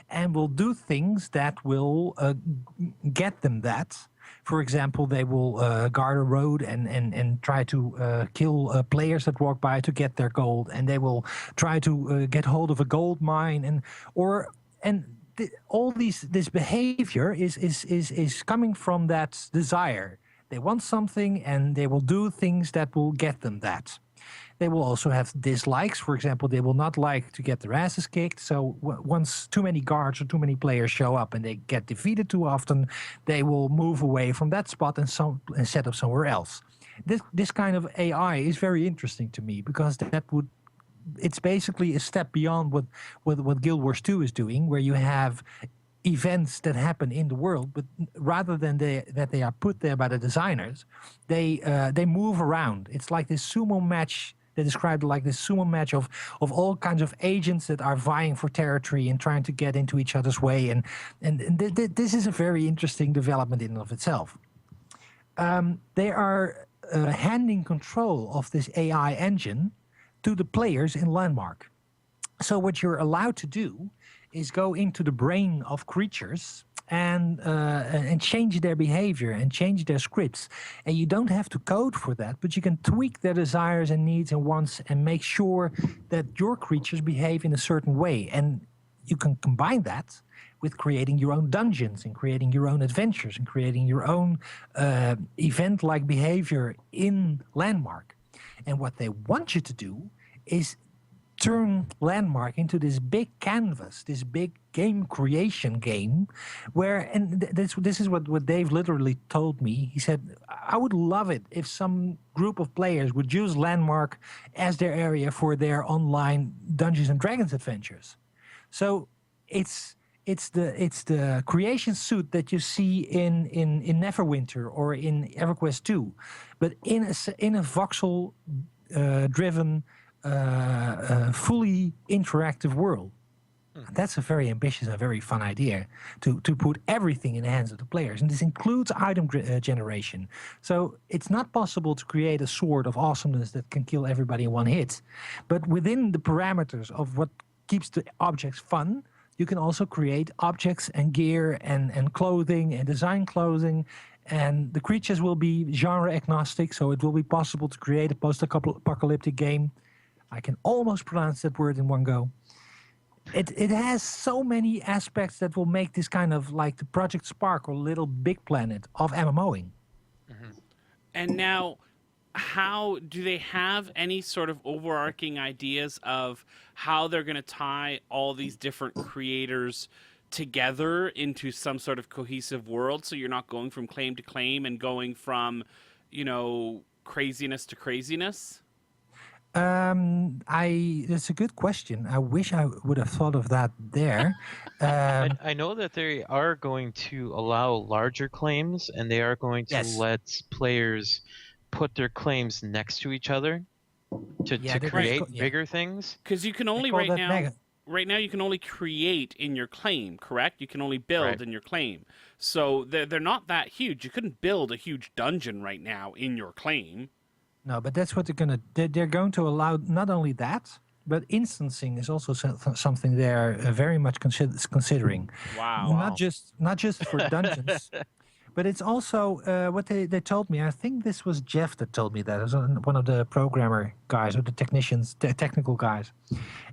and will do things that will get them that. For example, they will guard a road and try to kill players that walk by to get their gold, and they will try to get hold of a gold mine, all this behavior is coming from that desire. They want something, and they will do things that will get them that. They will also have dislikes. For example, they will not like to get their asses kicked. So once too many guards or too many players show up and they get defeated too often, they will move away from that spot and set up somewhere else. This kind of AI is very interesting to me because it's basically a step beyond what Guild Wars 2 is doing, where you have events that happen in the world, but rather than that they are put there by the designers, they move around. It's like this sumo match. They described it like this sumo match of all kinds of agents that are vying for territory and trying to get into each other's way. And this is a very interesting development in and of itself. They are handing control of this AI engine to the players in Landmark. So what you're allowed to do is go into the brain of creatures and change their behavior and change their scripts. And you don't have to code for that, but you can tweak their desires and needs and wants and make sure that your creatures behave in a certain way. And you can combine that with creating your own dungeons and creating your own adventures and creating your own event-like behavior in Landmark. And what they want you to do is turn Landmark into this big canvas, this big game creation game, this is what Dave literally told me. He said, I would love it if some group of players would use Landmark as their area for their online Dungeons and Dragons adventures. So it's the creation suite that you see in Neverwinter or in EverQuest 2, but in a voxel driven fully interactive world. That's a very ambitious and very fun idea to put everything in the hands of the players. And this includes item generation. So it's not possible to create a sword of awesomeness that can kill everybody in one hit. But within the parameters of what keeps the objects fun, you can also create objects and gear and clothing and design clothing. And the creatures will be genre agnostic, so it will be possible to create a post-apocalyptic game. I can almost pronounce that word in one go. It has so many aspects that will make this kind of like the Project Spark or Little Big Planet of MMOing. Mm-hmm. And now, how do they have any sort of overarching ideas of how they're going to tie all these different creators together into some sort of cohesive world, so you're not going from claim to claim and going from, craziness to craziness? That's a good question. I wish I would have thought of that there. I know that they are going to allow larger claims, and they are going to let players put their claims next to each other to create bigger things. Because you can only right now. right now you can only create in your claim, correct? You can only build Right. in your claim. So they're not that huge. You couldn't build a huge dungeon right now in your claim. No, but that's what they're going to allow. Not only that, but instancing is also something they're very much considering. Wow. Not just for dungeons, but it's also what they told me. I think this was Jeff that told me that. It was one of the programmer guys or the technicians, the technical guys.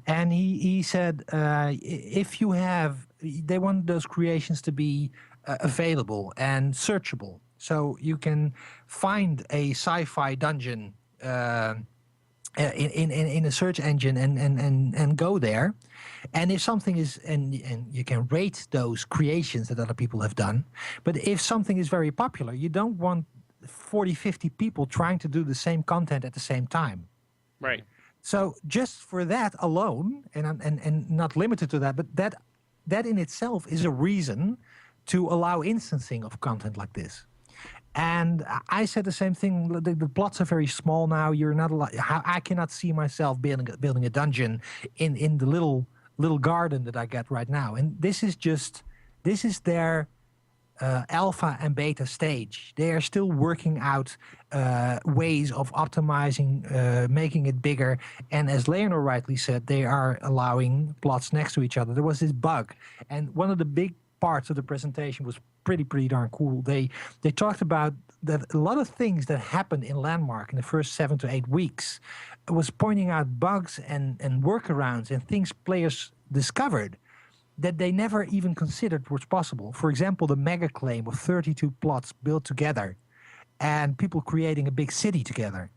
And he said, if you have, they want those creations to be available and searchable. So you can find a sci-fi dungeon in a search engine and go there. And if something is, and you can rate those creations that other people have done. But if something is very popular, you don't want 40, 50 people trying to do the same content at the same time. Right. So just for that alone, and not limited to that, but that in itself is a reason to allow instancing of content like this. And I said the same thing. The plots are very small now. You're not allowed. I cannot see myself building a dungeon in the little garden that I get right now. And this is their alpha and beta stage. They are still working out ways of optimizing, making it bigger. And as Leonor rightly said, they are allowing plots next to each other. There was this bug, and one of the big parts of the presentation was pretty darn cool. They talked about that a lot of things that happened in Landmark in the first 7 to 8 weeks was pointing out bugs and workarounds and things players discovered that they never even considered was possible. For example, the mega claim of 32 plots built together and people creating a big city together.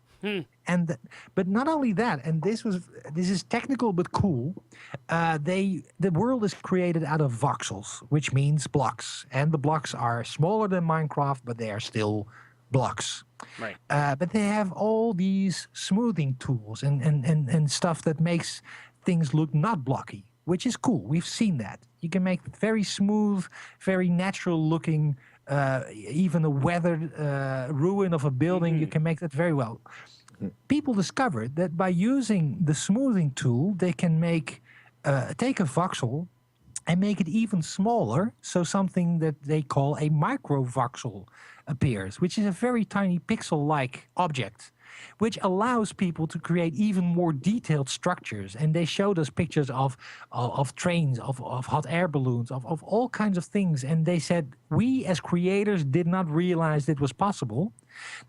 But not only that, and this is technical but cool. The world is created out of voxels, which means blocks, and the blocks are smaller than Minecraft, but they are still blocks. Right. But they have all these smoothing tools and stuff that makes things look not blocky, which is cool. We've seen that. You can make very smooth, very natural looking. Even a weathered ruin of a building, you can make that very well. People discovered that by using the smoothing tool, they can take a voxel and make it even smaller, so something that they call a micro voxel appears, which is a very tiny pixel-like object, which allows people to create even more detailed structures. And they showed us pictures of trains, of hot air balloons, of all kinds of things. And they said, we as creators did not realize it was possible.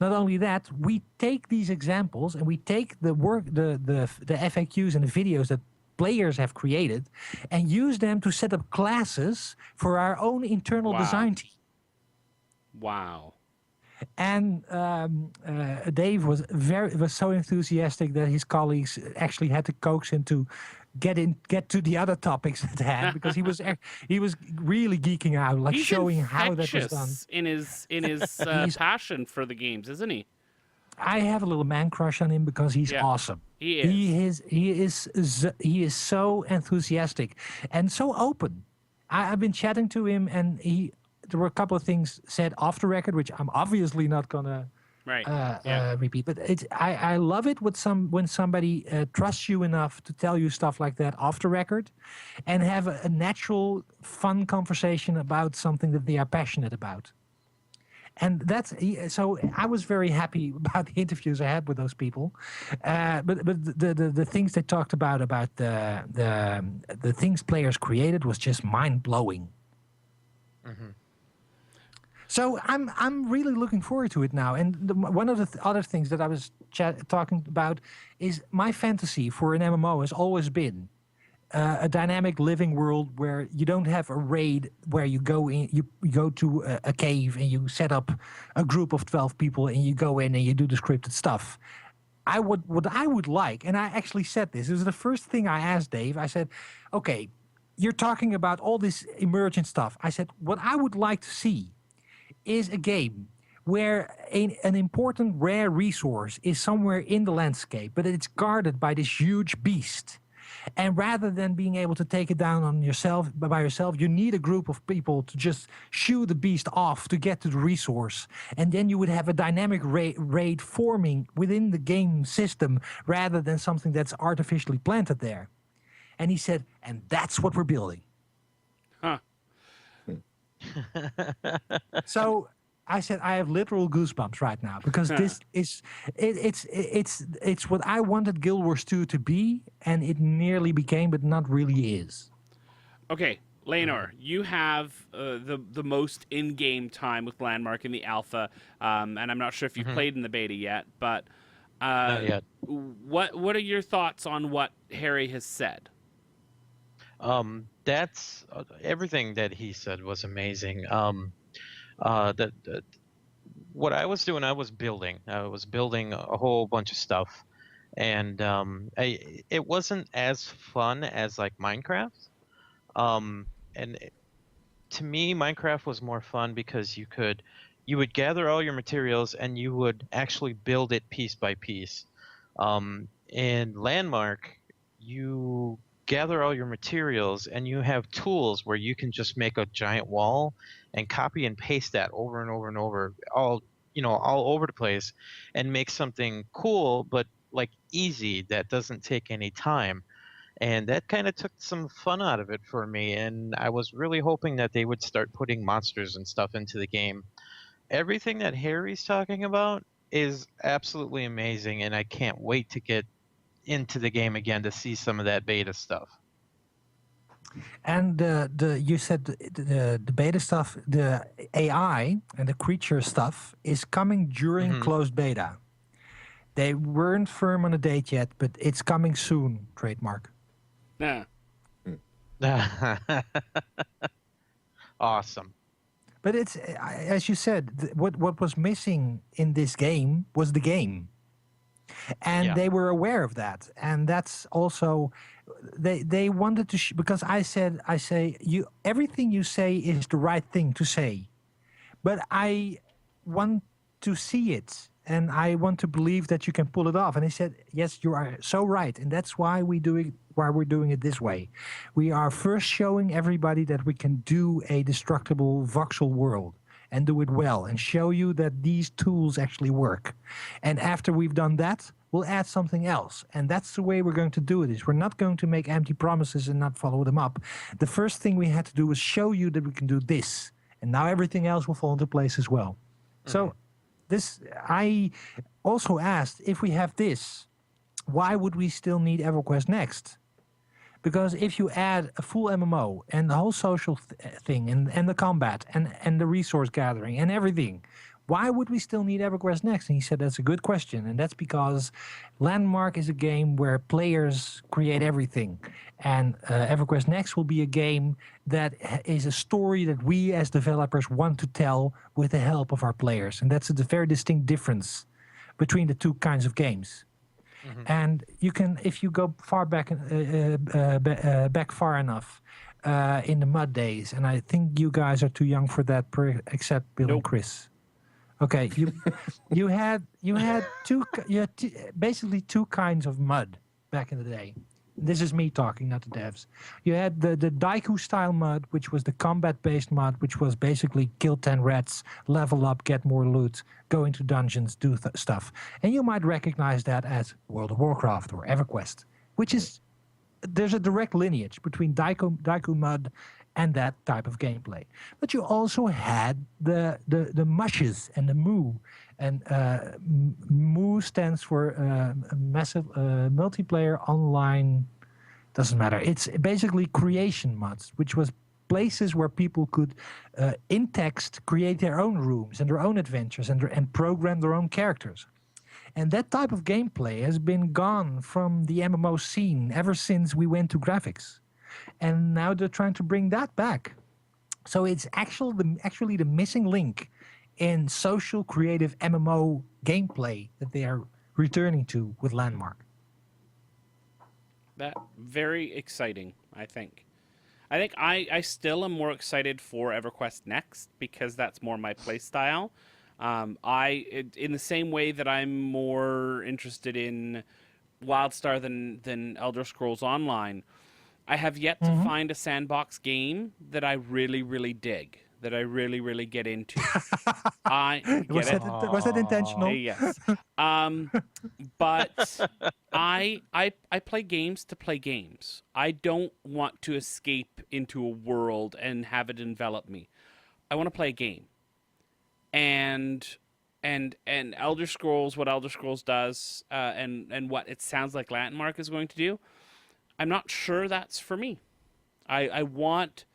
Not only that, we take these examples and we take the FAQs and the videos that players have created and use them to set up classes for our own internal design team. Wow. And Dave was so enthusiastic that his colleagues actually had to coax him to get to the other topics at hand, because he was really geeking out, like He's showing how that was done. infectious in his passion for the games, isn't he? I have a little man crush on him because he's awesome. He is. He is so enthusiastic and so open. I've been chatting to him, and there were a couple of things said off the record, which I'm obviously not gonna repeat. But I love it when somebody trusts you enough to tell you stuff like that off the record, and have a natural, fun conversation about something that they are passionate about. And so I was very happy about the interviews I had with those people. But the things they talked about the things players created was just mind blowing. Mm-hmm. So I'm really looking forward to it now. And one of the other things that I was talking about is my fantasy for an MMO has always been a dynamic living world where you don't have a raid where you go in, you go to a cave and you set up a group of 12 people and you go in and you do the scripted stuff. What I would like, and I actually said this was the first thing I asked Dave. I said, okay, you're talking about all this emergent stuff. I said, what I would like to see is a game where an important rare resource is somewhere in the landscape, but it's guarded by this huge beast. And rather than being able to take it down by yourself, you need a group of people to just shoo the beast off to get to the resource. And then you would have a dynamic raid forming within the game system rather than something that's artificially planted there. And he said, and that's what we're building. Huh. So I said, I have literal goosebumps right now because this is it's what I wanted Guild Wars 2 to be, and it nearly became, but not really is. Okay, Leonor, you have the most in-game time with Landmark in the alpha, and I'm not sure if you've played in the beta yet, but Not yet. what are your thoughts on what Harry has said? That's everything that he said was amazing. What I was doing, I was building. I was building a whole bunch of stuff, and it wasn't as fun as like Minecraft. And to me, Minecraft was more fun because you would gather all your materials and you would actually build it piece by piece. In Landmark, you gather all your materials and you have tools where you can just make a giant wall and copy and paste that over and over and over, all over the place, and make something cool but like easy that doesn't take any time. And that kind of took some fun out of it for me, and I was really hoping that they would start putting monsters and stuff into the game. Everything that Harry's talking about is absolutely amazing, and I can't wait to get into the game again to see some of that beta stuff. And you said the beta stuff, the AI and the creature stuff is coming during closed beta. They weren't firm on a date yet, but it's coming soon, trademark. Yeah. Awesome. But it's, as you said, what was missing in this game was the game. And they were aware of that. And that's also, they wanted to, because I say, everything you say is the right thing to say. But I want to see it. And I want to believe that you can pull it off. And he said, yes, you are so right. And that's why we're doing it this way. We are first showing everybody that we can do a destructible voxel world and do it well and show you that these tools actually work. And after we've done that, we'll add something else. And that's the way we're going to do it. Is we're not going to make empty promises and not follow them up. The first thing we had to do was show you that we can do this. And now everything else will fall into place as well. So I also asked, if we have this, why would we still need EverQuest Next? Because if you add a full MMO and the whole social thing and the combat and the resource gathering and everything, why would we still need EverQuest Next? And he said, that's a good question. And that's because Landmark is a game where players create everything. And EverQuest Next will be a game that is a story that we as developers want to tell with the help of our players. And that's a very distinct difference between the two kinds of games. And you can, if you go far back, back far enough in the mud days, and I think you guys are too young for that, except Bill and Chris. Okay, you had basically two kinds of mud back in the day. This is me talking, not the devs. You had the Daiku style mud, which was the combat based mud, which was basically kill 10 rats, level up, get more loot, go into dungeons, do stuff. And you might recognize that as World of Warcraft or EverQuest, which is, there's a direct lineage between Daiku mud and that type of gameplay. But you also had the mushes and the moo. And moo stands for massive multiplayer online, doesn't matter. It's basically creation mods, which was places where people could, in text, create their own rooms and their own adventures and program their own characters. And that type of gameplay has been gone from the MMO scene ever since we went to graphics. And now they're trying to bring that back. So it's actually the missing link in social creative MMO gameplay that they are returning to with Landmark. That very exciting, I think. I still am more excited for EverQuest Next because that's more my play style. In the same way that I'm more interested in WildStar than Elder Scrolls Online, I have yet to find a sandbox game that I really, really dig. that I really, really get into. I Was get it. was that intentional? Yes. But I play games to play games. I don't want to escape into a world and have it envelop me. I want to play a game. And Elder Scrolls, what Elder Scrolls does, and what it sounds like Landmark is going to do, I'm not sure that's for me. I want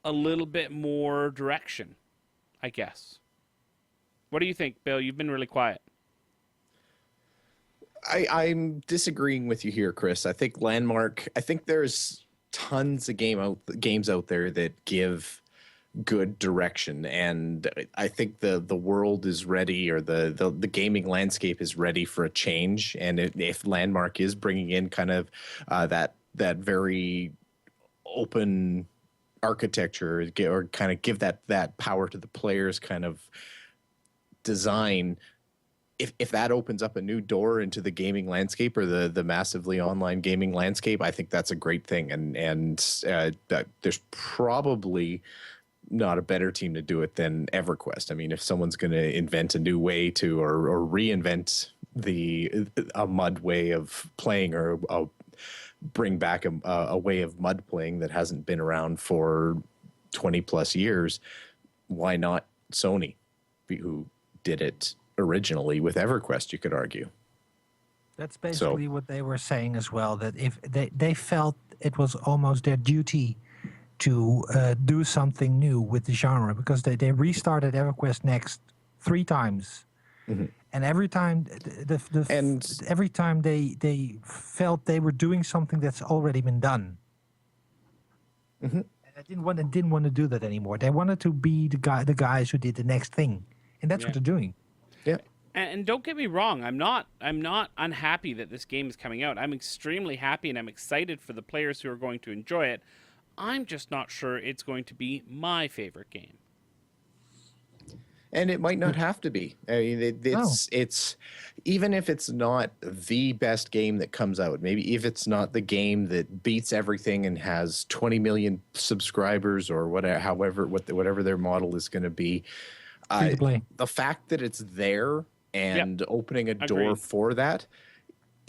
a little bit more direction, I guess. What do you think, Bill? You've been really quiet. I'm disagreeing with you here, Chris. I think Landmark. I think there's tons of games out there that give good direction, and I think the world is ready, or the gaming landscape is ready for a change. And if Landmark is bringing in kind of that very open architecture, or kind of give that power to the players kind of design, if that opens up a new door into the gaming landscape, or the massively online gaming landscape, I think that's a great thing. And that there's probably not a better team to do it than EverQuest. I mean, if someone's going to invent a new way to, or reinvent a mud way of playing, or bring back a way of mud playing that hasn't been around for 20 plus years, why not Sony, who did it originally with EverQuest, you could argue. That's basically what they were saying as well, that if they felt it was almost their duty to do something new with the genre, because they restarted EverQuest Next 3 times. Mm-hmm. And every time every time they felt they were doing something that's already been done. Mm-hmm. And I didn't want to do that anymore. They wanted to be the guys who did the next thing. And that's what they're doing. Yeah. And don't get me wrong, I'm not unhappy that this game is coming out. I'm extremely happy, and I'm excited for the players who are going to enjoy it. I'm just not sure it's going to be my favorite game. And it might not have to be. I mean, it's even if it's not the best game that comes out, maybe if it's not the game that beats everything and has 20 million subscribers, or whatever their model is going to be, the fact that it's there and opening a door for that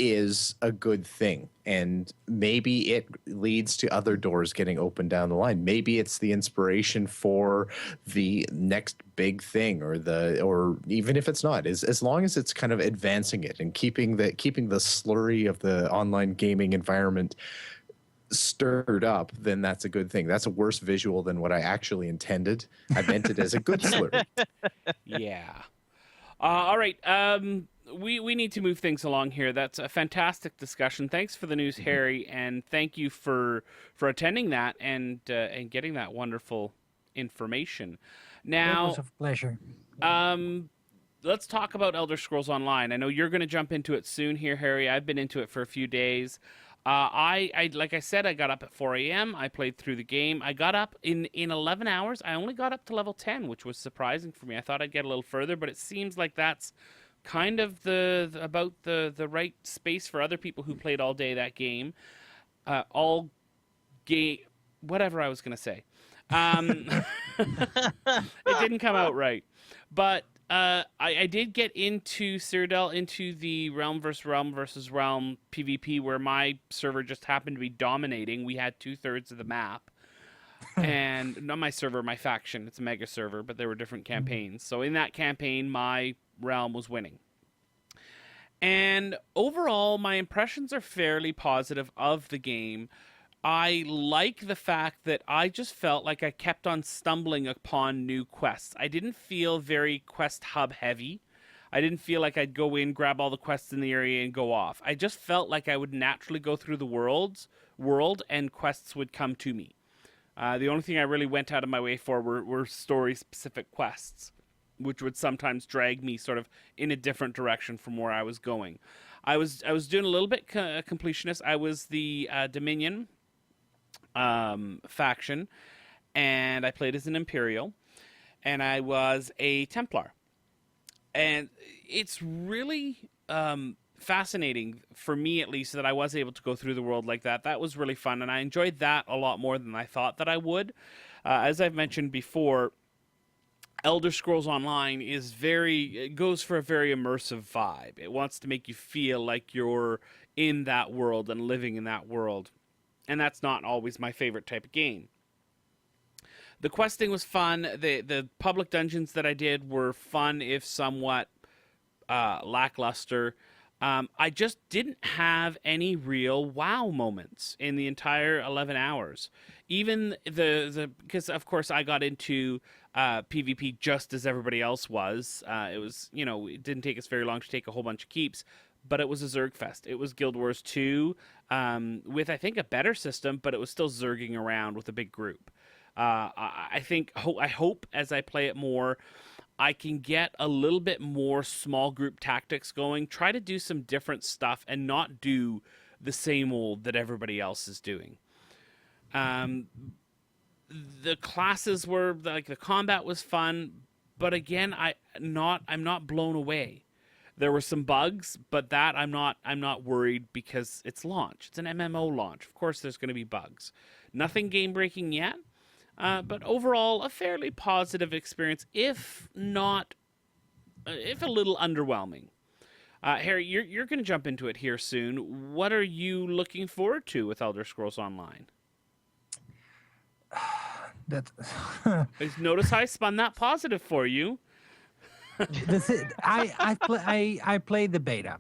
is a good thing. And maybe it leads to other doors getting opened down the line. Maybe it's the inspiration for the next big thing, or even if it's not, as long as it's kind of advancing it and keeping the slurry of the online gaming environment stirred up, then that's a good thing. That's a worse visual than what I actually intended. I meant it as a good slurry. Yeah. All right. We need to move things along here. That's a fantastic discussion. Thanks for the news, Harry, and thank you for attending that and getting that wonderful information. Now, it was a pleasure. Let's talk about Elder Scrolls Online. I know you're going to jump into it soon here, Harry. I've been into it for a few days. I like I said, I got up at 4 a.m. I played through the game. I got up in 11 hours. I only got up to level 10, which was surprising for me. I thought I'd get a little further, but it seems like that's kind of the right space for other people who played all day that game. Whatever I was going to say. It didn't come out right. But I did get into Cyrodiil, into the realm versus realm PvP, where my server just happened to be dominating. We had 2/3 of the map. And not my server, my faction. It's a mega server, but there were different campaigns. So in that campaign, my realm was winning. And overall, my impressions are fairly positive of the game. I like the fact that I just felt like I kept on stumbling upon new quests. I didn't feel very quest hub heavy. I didn't feel like I'd go in, grab all the quests in the area, and go off. I just felt like I would naturally go through the world, and quests would come to me. The only thing I really went out of my way for were story-specific quests, which would sometimes drag me sort of in a different direction from where I was going. I was doing a little bit completionist. I was the Dominion faction, and I played as an Imperial, and I was a Templar. And it's really fascinating, for me at least, that I was able to go through the world like that. That was really fun, and I enjoyed that a lot more than I thought that I would. As I've mentioned before, Elder Scrolls Online it goes for a very immersive vibe. It wants to make you feel like you're in that world and living in that world. And that's not always my favorite type of game. The questing was fun. The public dungeons that I did were fun, if somewhat lackluster. I just didn't have any real wow moments in the entire 11 hours. Even because of course I got into PvP just as everybody else was. It was, it didn't take us very long to take a whole bunch of keeps, but it was a Zerg fest. It was Guild Wars 2 with, I think, a better system, but it was still zerging around with a big group. I hope as I play it more, I can get a little bit more small group tactics going, try to do some different stuff and not do the same old that everybody else is doing. The classes were, like, the combat was fun, but again, I'm not blown away. There were some bugs, but that I'm not worried because it's launch. It's an MMO launch. Of course there's going to be bugs. Nothing game breaking yet. But overall, a fairly positive experience, if a little underwhelming. Harry, you're going to jump into it here soon. What are you looking forward to with Elder Scrolls Online? Notice how I spun that positive for you. I played the beta.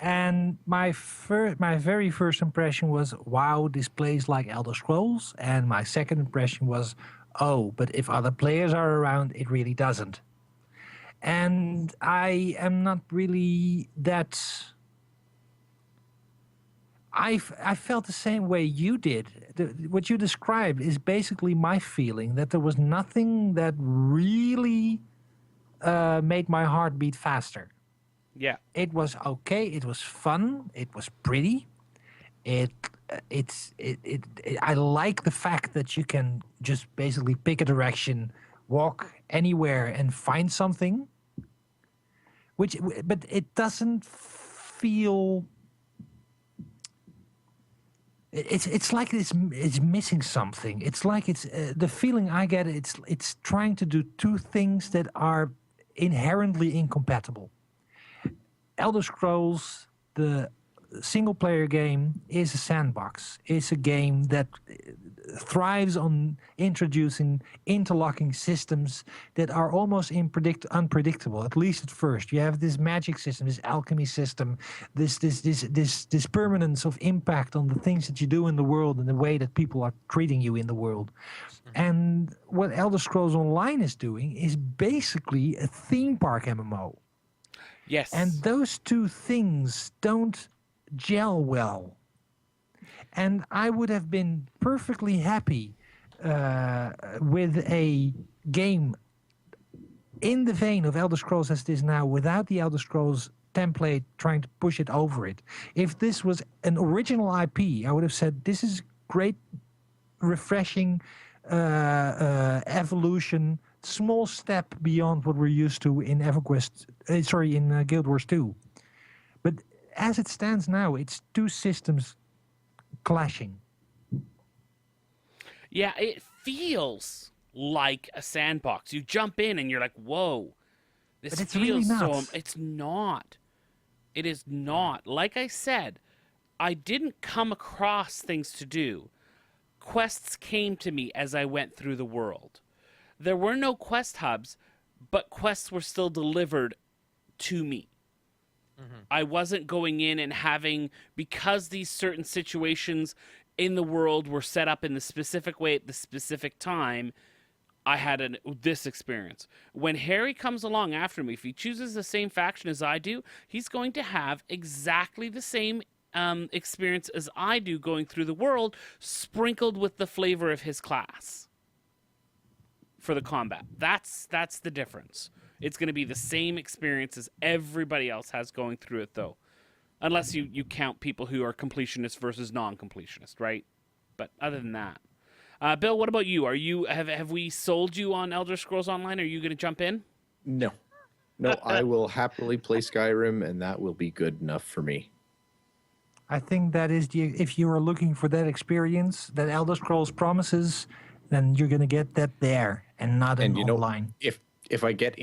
And my very first impression was, wow, this plays like Elder Scrolls. And my second impression was, oh, but if other players are around, it really doesn't. And I am not really that... I felt the same way you did. What you described is basically my feeling, that there was nothing that really made my heart beat faster. Yeah, it was okay. It was fun. It was pretty. I like the fact that you can just basically pick a direction, walk anywhere, and find something. But it doesn't feel. It's like it's missing something. It's like it's the feeling I get. It's trying to do two things that are inherently incompatible. Elder Scrolls, the single-player game, is a sandbox. It's a game that thrives on introducing interlocking systems that are almost unpredictable, at least at first. You have this magic system, this alchemy system, this permanence of impact on the things that you do in the world and the way that people are treating you in the world. And what Elder Scrolls Online is doing is basically a theme park MMO. Yes. And those two things don't gel well. And I would have been perfectly happy with a game in the vein of Elder Scrolls as it is now, without the Elder Scrolls template trying to push it over it. If this was an original IP, I would have said, this is great, refreshing evolution, small step beyond what we're used to in in Guild Wars 2. But as it stands now, it's two systems clashing. Yeah, it feels like a sandbox. You jump in and you're like, whoa, this but it's feels really not. so... It's not. It is not. Like I said, I didn't come across things to do. Quests came to me as I went through the world. There were no quest hubs, but quests were still delivered to me. Mm-hmm. I wasn't going in and having, because these certain situations in the world were set up in the specific way at the specific time, I had this experience. When Harry comes along after me, if he chooses the same faction as I do, he's going to have exactly the same experience as I do going through the world, sprinkled with the flavor of his class. For the combat. That's the difference. It's going to be the same experience as everybody else has going through it, though. Unless you count people who are completionists versus non-completionists, right? But other than that. Bill, what about you? Have we sold you on Elder Scrolls Online? Are you going to jump in? No, I will happily play Skyrim, and that will be good enough for me. I think that is if you are looking for that experience that Elder Scrolls promises, then you're gonna get that there and not And online. if I get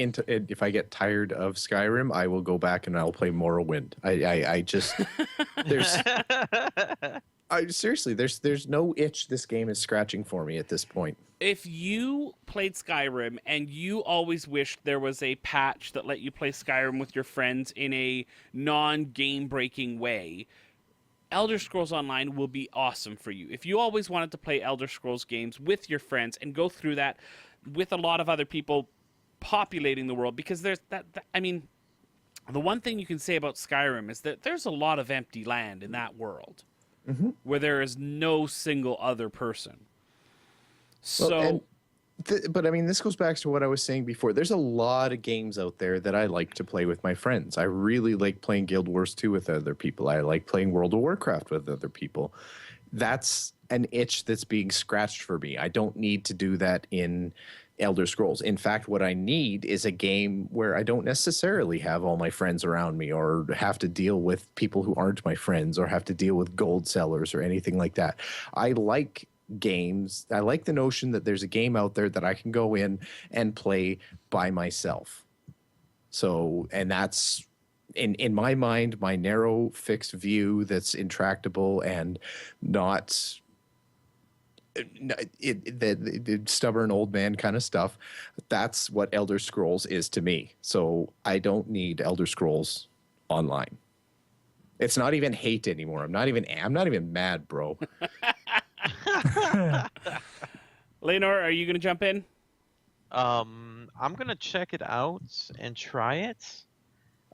tired of Skyrim, I will go back and I'll play Morrowind. I just there's seriously there's no itch this game is scratching for me at this point. If you played Skyrim and you always wished there was a patch that let you play Skyrim with your friends in a non-game breaking way, Elder Scrolls Online will be awesome for you. If you always wanted to play Elder Scrolls games with your friends and go through that with a lot of other people populating the world, because there's I mean, the one thing you can say about Skyrim is that there's a lot of empty land in that world where there is no single other person. So, but I mean, this goes back to what I was saying before. There's a lot of games out there that I like to play with my friends. I really like playing Guild Wars 2 with other people. I like playing World of Warcraft with other people. That's an itch that's being scratched for me. I don't need to do that in Elder Scrolls. In fact, what I need is a game where I don't necessarily have all my friends around me or have to deal with people who aren't my friends or have to deal with gold sellers or anything like that. I like games. I like the notion that there's a game out there that I can go in and play by myself. So, and that's in my mind, my narrow fixed view that's intractable and not the stubborn old man kind of stuff. That's what Elder Scrolls is to me. So I don't need Elder Scrolls Online. It's not even hate anymore. I'm not even mad, bro. Leonor, are you going to jump in? I'm gonna check it out and try it.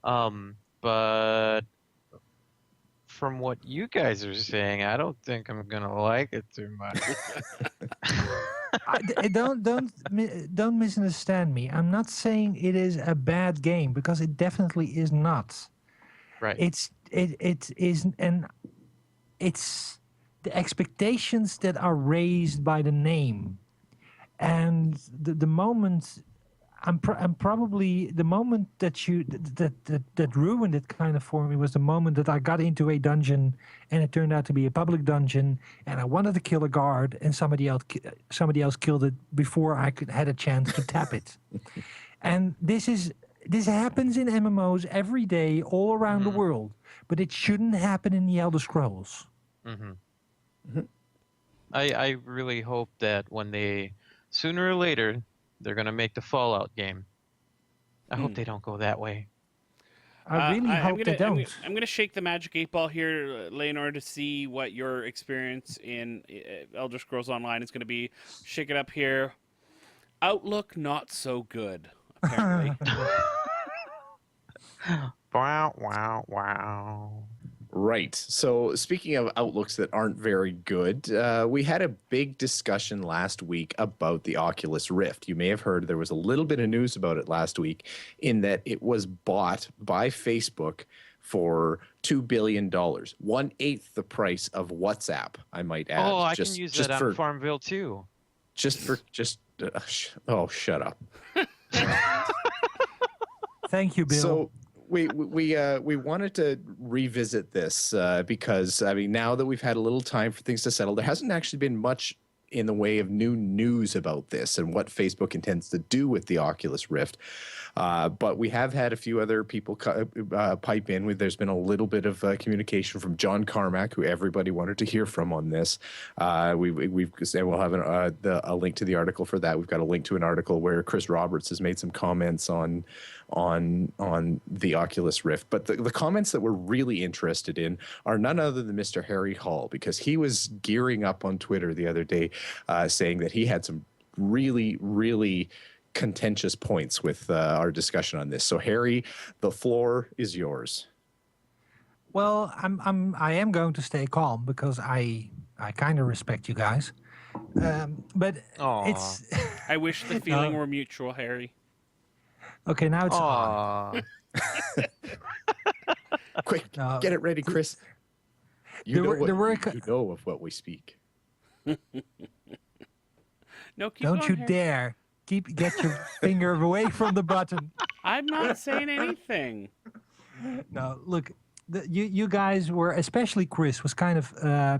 But from what you guys are saying, I don't think I'm gonna like it too much. Don't misunderstand me. I'm not saying it is a bad game because it definitely is not. Right. It is, and it's the expectations that are raised by the name, and the moment I'm probably the moment that ruined it kind of for me was the moment that I got into a dungeon and it turned out to be a public dungeon and I wanted to kill a guard and somebody else killed it before I had a chance to tap it. And this happens in MMOs every day all around the world, but it shouldn't happen in the Elder Scrolls. I really hope that when they sooner or later they're gonna make the Fallout game. I hope they don't go that way. I really hope they don't. I'm gonna shake the magic 8 ball here, Leonor, to see what your experience in Elder Scrolls Online is going to be. Shake it up here. Outlook not so good, apparently. Wow, wow, wow. Right. So speaking of outlooks that aren't very good, we had a big discussion last week about the Oculus Rift. You may have heard there was a little bit of news about it last week in that it was bought by Facebook for $2 billion, 1/8 the price of WhatsApp, I might add. Oh, I can use that on Farmville too. Shut up. Thank you, Bill. So we wanted to revisit this because, I mean, now that we've had a little time for things to settle, there hasn't actually been much in the way of new news about this and what Facebook intends to do with the Oculus Rift. But we have had a few other people pipe in. There's been a little bit of communication from John Carmack, who everybody wanted to hear from on this. We'll have a link to the article for that. We've got a link to an article where Chris Roberts has made some comments on the Oculus Rift. But the comments that we're really interested in are none other than Mr. Harry Hall, because he was gearing up on Twitter the other day saying that he had some really, really contentious points with our discussion on this. So Harry, the floor is yours. Well, I am going to stay calm because I kind of respect you guys. But it's I wish the feeling were mutual, Harry. Okay, now it's on. Quick, get it ready, Chris. You know of what we speak. No, keep Don't going, you Harry. dare get your finger away from the button. I'm not saying anything. No, look, you guys were, especially Chris, was kind of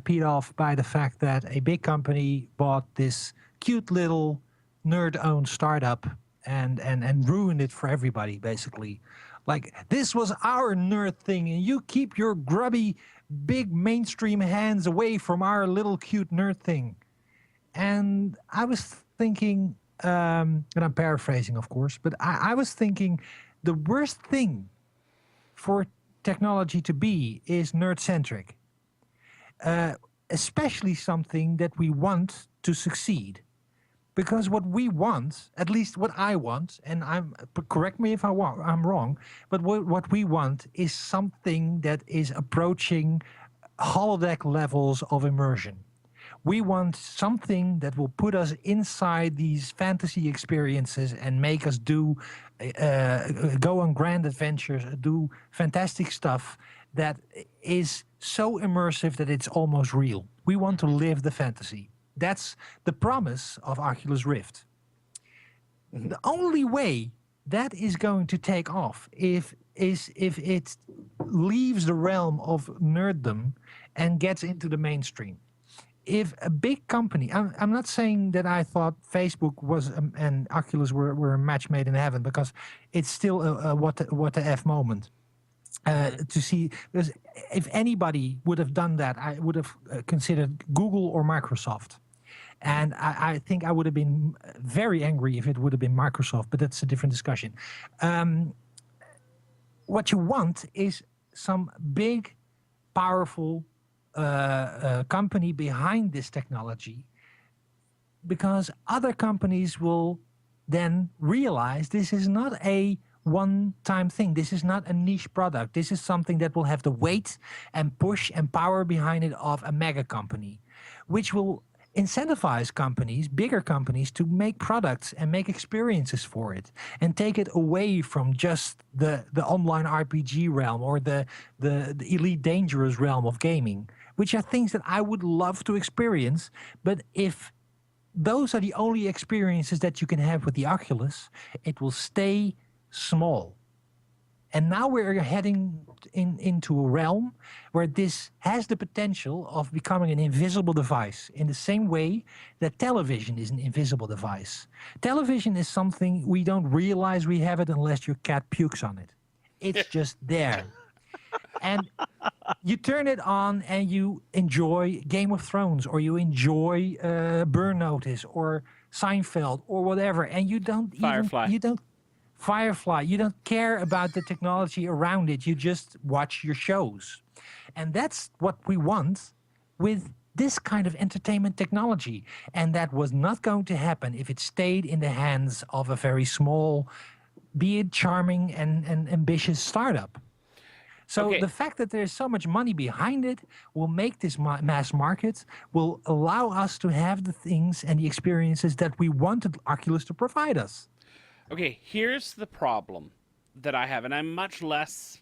peed off by the fact that a big company bought this cute little nerd-owned startup and ruined it for everybody, basically. Like, this was our nerd thing, and you keep your grubby, big mainstream hands away from our little cute nerd thing. And I was thinking, and I'm paraphrasing, of course, but I was thinking the worst thing for technology to be is nerd-centric. Especially something that we want to succeed. Because what we want, at least what I want, and correct me if I'm wrong, but what we want is something that is approaching holodeck levels of immersion. We want something that will put us inside these fantasy experiences and make us go on grand adventures, do fantastic stuff that is so immersive that it's almost real. We want to live the fantasy. That's the promise of Oculus Rift. Mm-hmm. The only way that is going to take off is if it leaves the realm of nerddom and gets into the mainstream. If a big company, I'm not saying that I thought Facebook was and Oculus were a match made in heaven, because it's still a what the F moment. To see, because if anybody would have done that, I would have considered Google or Microsoft. And I think I would have been very angry if it would have been Microsoft, but that's a different discussion. What you want is some big, powerful company behind this technology, because other companies will then realize this is not a one-time thing. This is not a niche product. This is something that will have the weight and push and power behind it of a mega company, which will incentivize companies, bigger companies, to make products and make experiences for it and take it away from just the online RPG realm or the Elite Dangerous realm of gaming, which are things that I would love to experience. But if those are the only experiences that you can have with the Oculus, it will stay small. And now we're heading into a realm where this has the potential of becoming an invisible device, in the same way that television is an invisible device. Television is something we don't realize we have it unless your cat pukes on it. It's just there. And you turn it on and you enjoy Game of Thrones, or you enjoy Burn Notice or Seinfeld or whatever, and you don't Firefly. You don't care about the technology around it. You just watch your shows. And that's what we want with this kind of entertainment technology. And that was not going to happen if it stayed in the hands of a very small, be it charming and ambitious startup. So the fact that there's so much money behind it will make this mass market, will allow us to have the things and the experiences that we wanted Oculus to provide us. Okay, here's the problem that I have, and I'm much less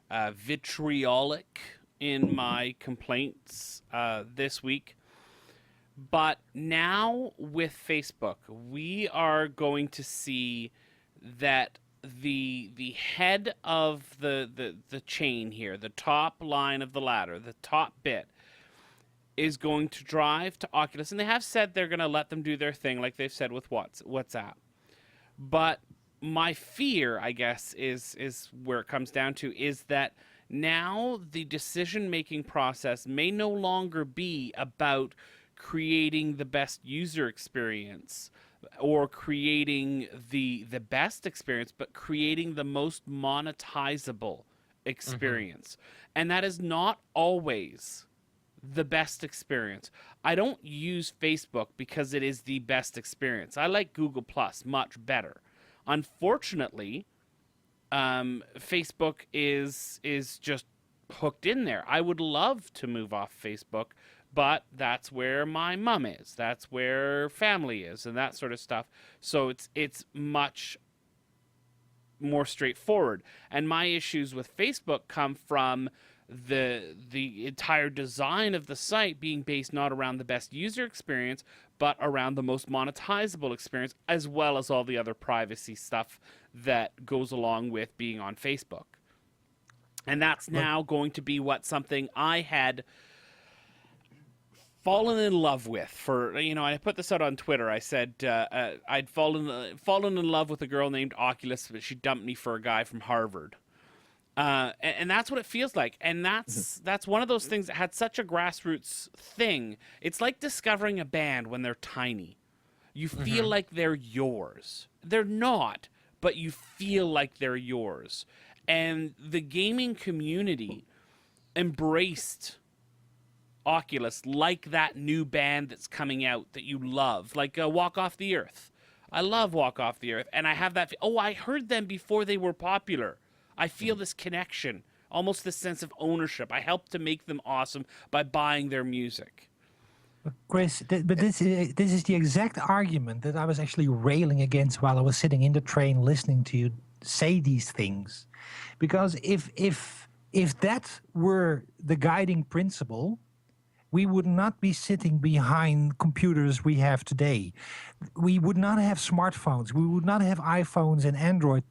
vitriolic in my complaints this week. But now with Facebook, we are going to see that the head of the chain here, the top line of the ladder, the top bit, is going to drive to Oculus. And they have said they're going to let them do their thing, like they've said with WhatsApp. But my fear, I guess, is where it comes down to, is that now the decision-making process may no longer be about creating the best user experience or creating the best experience, but creating the most monetizable experience. Mm-hmm. And that is not always the best experience. I don't use Facebook because it is the best experience. I like Google Plus much better. Unfortunately, Facebook is just hooked in there. I would love to move off Facebook, but that's where my mom is. That's where family is and that sort of stuff. So it's much more straightforward. And my issues with Facebook come from the entire design of the site being based not around the best user experience, but around the most monetizable experience, as well as all the other privacy stuff that goes along with being on Facebook. And that's now going to be something I had fallen in love with. For I put this out on Twitter. I said I'd fallen in love with a girl named Oculus, but she dumped me for a guy from Harvard. And that's what it feels like. And that's one of those things that had such a grassroots thing. It's like discovering a band when they're tiny. You feel like they're yours. They're not, but you feel like they're yours. And the gaming community embraced Oculus like that new band that's coming out that you love, like Walk Off the Earth. I love Walk Off the Earth, and I have that. I heard them before they were popular. I feel this connection, almost this sense of ownership. I helped to make them awesome by buying their music. Chris, but this is the exact argument that I was actually railing against while I was sitting in the train listening to you say these things, because if that were the guiding principle, we would not be sitting behind computers we have today. We would not have smartphones. We would not have iPhones and Android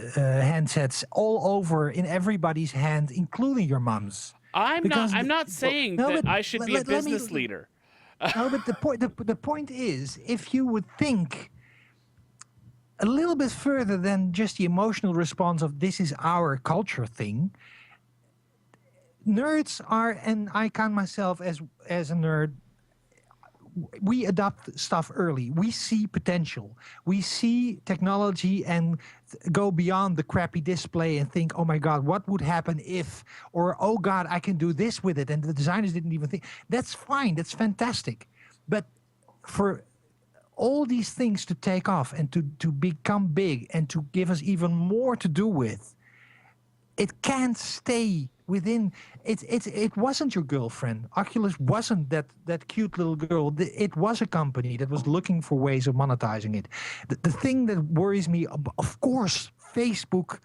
handsets all over in everybody's hand, including your mom's. I'm not saying that I should be a business leader. No, but the point is, if you would think a little bit further than just the emotional response of this is our culture thing, nerds are, and I count myself as a nerd, we adopt stuff early. We see potential. We see technology and go beyond the crappy display and think, oh my God, what would happen if, or oh God, I can do this with it. And the designers didn't even think. That's fine. That's fantastic. But for all these things to take off and to become big and to give us even more to do with, it can't stay within it wasn't your girlfriend. Oculus wasn't that cute little girl. It was a company that was looking for ways of monetizing it. The thing that worries me, of course, Facebook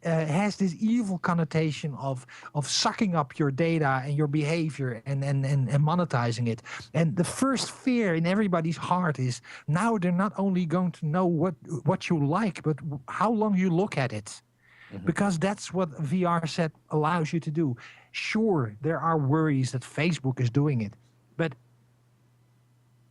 has this evil connotation of sucking up your data and your behavior and monetizing it. And the first fear in everybody's heart is now they're not only going to know what you like, but how long you look at it. Because that's what VR set allows you to do. Sure, there are worries that Facebook is doing it. But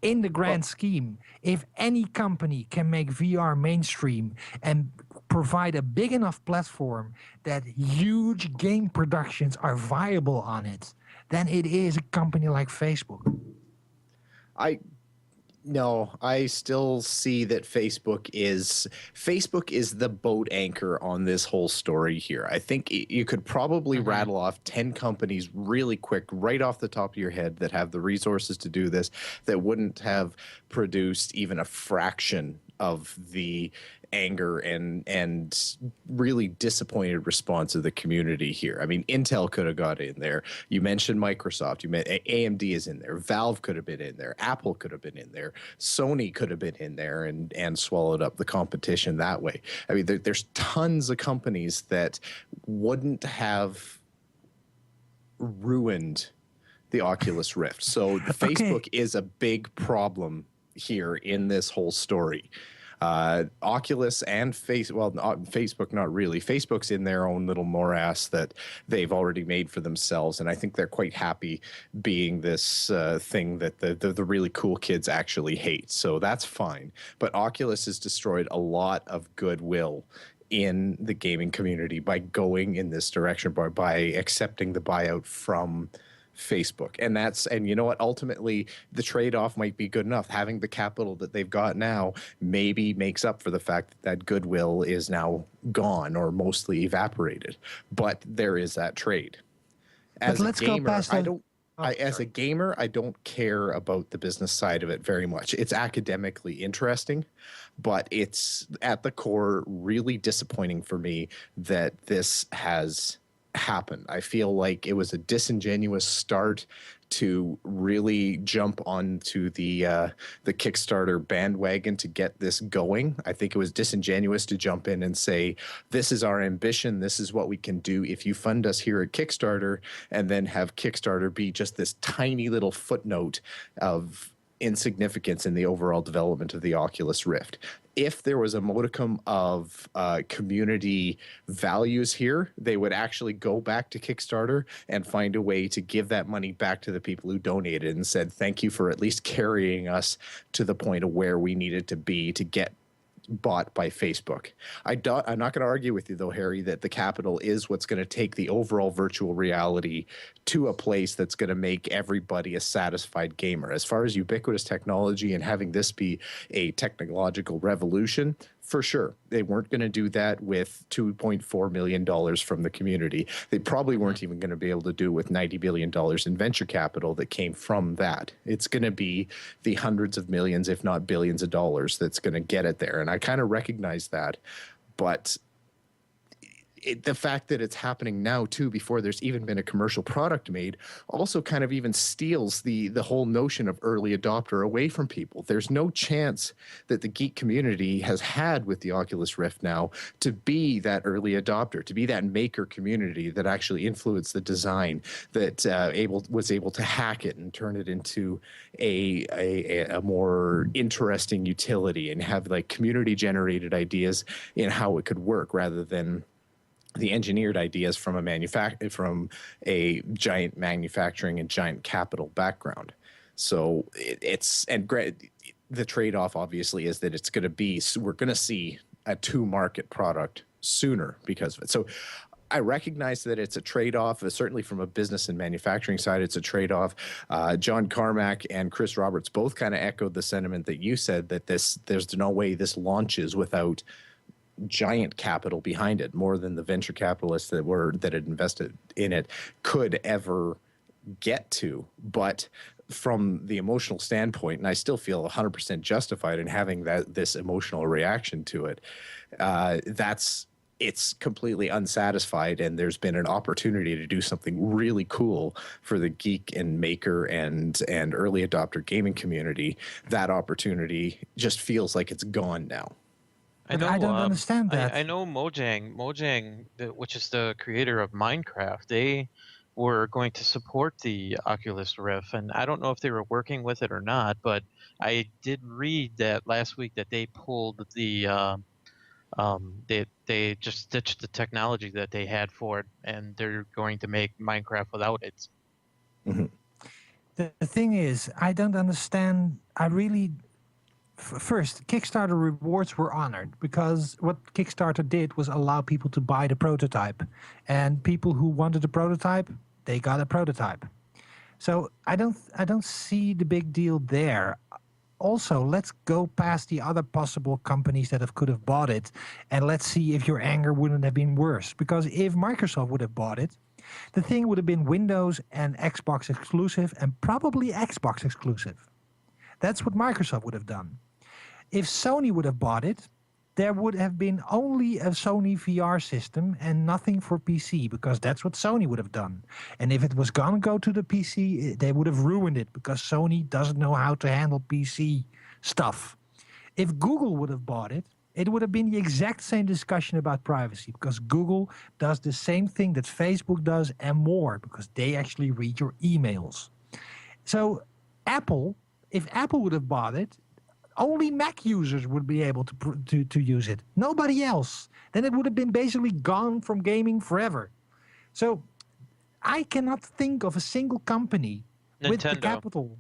in the grand scheme, if any company can make VR mainstream and provide a big enough platform that huge game productions are viable on it, then it is a company like Facebook. No, I still see that Facebook is the boat anchor on this whole story here. I think you could probably rattle off 10 companies really quick right off the top of your head that have the resources to do this, that wouldn't have produced even a fraction of the anger and really disappointed response of the community here. I mean, Intel could have got in there. You mentioned Microsoft. You mentioned AMD is in there. Valve could have been in there. Apple could have been in there. Sony could have been in there and swallowed up the competition that way. I mean, there's tons of companies that wouldn't have ruined the Oculus Rift. So Facebook is a big problem here in this whole story. Oculus and Facebook, not really. Facebook's in their own little morass that they've already made for themselves, and I think they're quite happy being this thing that the really cool kids actually hate. So that's fine. But Oculus has destroyed a lot of goodwill in the gaming community by going in this direction, by accepting the buyout from Facebook. And you know what, ultimately the trade-off might be good enough. Having the capital that they've got now maybe makes up for the fact that goodwill is now gone or mostly evaporated. But there is that trade. As a gamer, I don't care about the business side of it very much. It's academically interesting, but it's at the core really disappointing for me that this has happen. I feel like it was a disingenuous start to really jump onto the Kickstarter bandwagon to get this going. I think it was disingenuous to jump in and say, this is our ambition, this is what we can do if you fund us here at Kickstarter, and then have Kickstarter be just this tiny little footnote of insignificance in the overall development of the Oculus Rift. If there was a modicum of community values here, they would actually go back to Kickstarter and find a way to give that money back to the people who donated and said, thank you for at least carrying us to the point of where we needed to be to get bought by Facebook. I'm not going to argue with you, though, Harry, that the capital is what's going to take the overall virtual reality to a place that's going to make everybody a satisfied gamer. As far as ubiquitous technology and having this be a technological revolution, for sure. They weren't going to do that with $2.4 million from the community. They probably weren't even going to be able to do it with $90 billion in venture capital that came from that. It's going to be the hundreds of millions, if not billions of dollars that's going to get it there. And I kind of recognize that. But the fact that it's happening now, too, before there's even been a commercial product made, also kind of even steals the whole notion of early adopter away from people. There's no chance that the geek community has had with the Oculus Rift now to be that early adopter, to be that maker community that actually influenced the design, that was able to hack it and turn it into a more interesting utility and have like community generated ideas in how it could work rather than the engineered ideas from a giant manufacturing and giant capital background. So the trade-off obviously is that we're going to see a two-market product sooner because of it. So I recognize that it's a trade-off. Certainly from a business and manufacturing side, it's a trade-off. John Carmack and Chris Roberts both kind of echoed the sentiment that you said, that there's no way this launches without giant capital behind it, more than the venture capitalists that had invested in it could ever get to. But from the emotional standpoint, and I still feel 100% justified in having this emotional reaction to it, it's completely unsatisfied, and there's been an opportunity to do something really cool for the geek and maker and early adopter gaming community. That opportunity just feels like it's gone now. I don't understand that. I know Mojang, which is the creator of Minecraft, they were going to support the Oculus Rift, and I don't know if they were working with it or not, but I did read that last week that they pulled the they just ditched the technology that they had for it, and they're going to make Minecraft without it. Mm-hmm. The thing is, I don't understand. First, Kickstarter rewards were honored because what Kickstarter did was allow people to buy the prototype, and people who wanted a prototype, they got a prototype. So I don't see the big deal there. Also, let's go past the other possible companies that could have bought it, and let's see if your anger wouldn't have been worse. Because if Microsoft would have bought it, the thing would have been Windows and Xbox exclusive, and probably Xbox exclusive. That's what Microsoft would have done. If Sony would have bought it, there would have been only a Sony VR system and nothing for PC, because that's what Sony would have done. And if it was going to go to the PC, they would have ruined it, because Sony doesn't know how to handle PC stuff. If Google would have bought it, it would have been the exact same discussion about privacy, because Google does the same thing that Facebook does and more, because they actually read your emails. So if Apple would have bought it, only Mac users would be able to use it. Nobody else. Then it would have been basically gone from gaming forever. So I cannot think of a single company with the capital.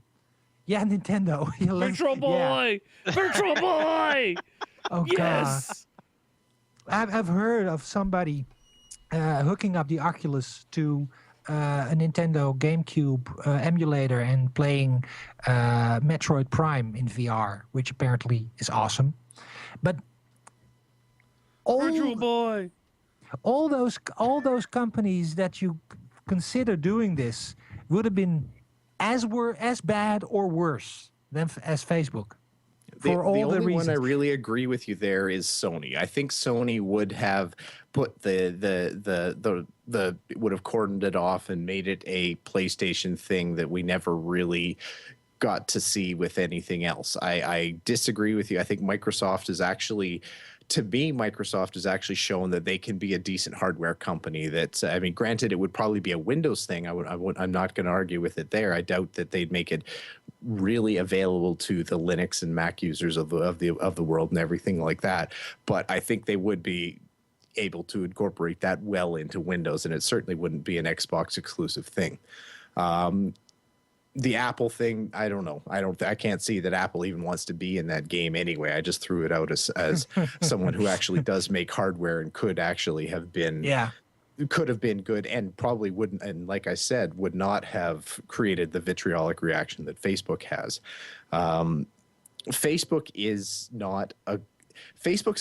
Yeah, Nintendo. Virtual Boy! Yeah. Virtual Boy! Oh, yes! God. I've heard of somebody hooking up the Oculus to a Nintendo GameCube emulator and playing Metroid Prime in VR, which apparently is awesome. But Virtual Boy, all those companies that you consider doing this would have been as bad or worse than as Facebook. The only one I really agree with you there is Sony. I think Sony would have put would have cordoned it off and made it a PlayStation thing that we never really got to see with anything else. I disagree with you. I think Microsoft has actually shown that they can be a decent hardware company. I mean, granted, it would probably be a Windows thing. I'm not going to argue with it there. I doubt that they'd make it really available to the Linux and Mac users of the world and everything like that. But I think they would be able to incorporate that well into Windows, and it certainly wouldn't be an Xbox exclusive thing. The Apple thing, I don't know. I can't see that Apple even wants to be in that game anyway. I just threw it out as someone who actually does make hardware and could actually have been could have been good, and probably wouldn't, and like I said, would not have created the vitriolic reaction that Facebook has. Facebook's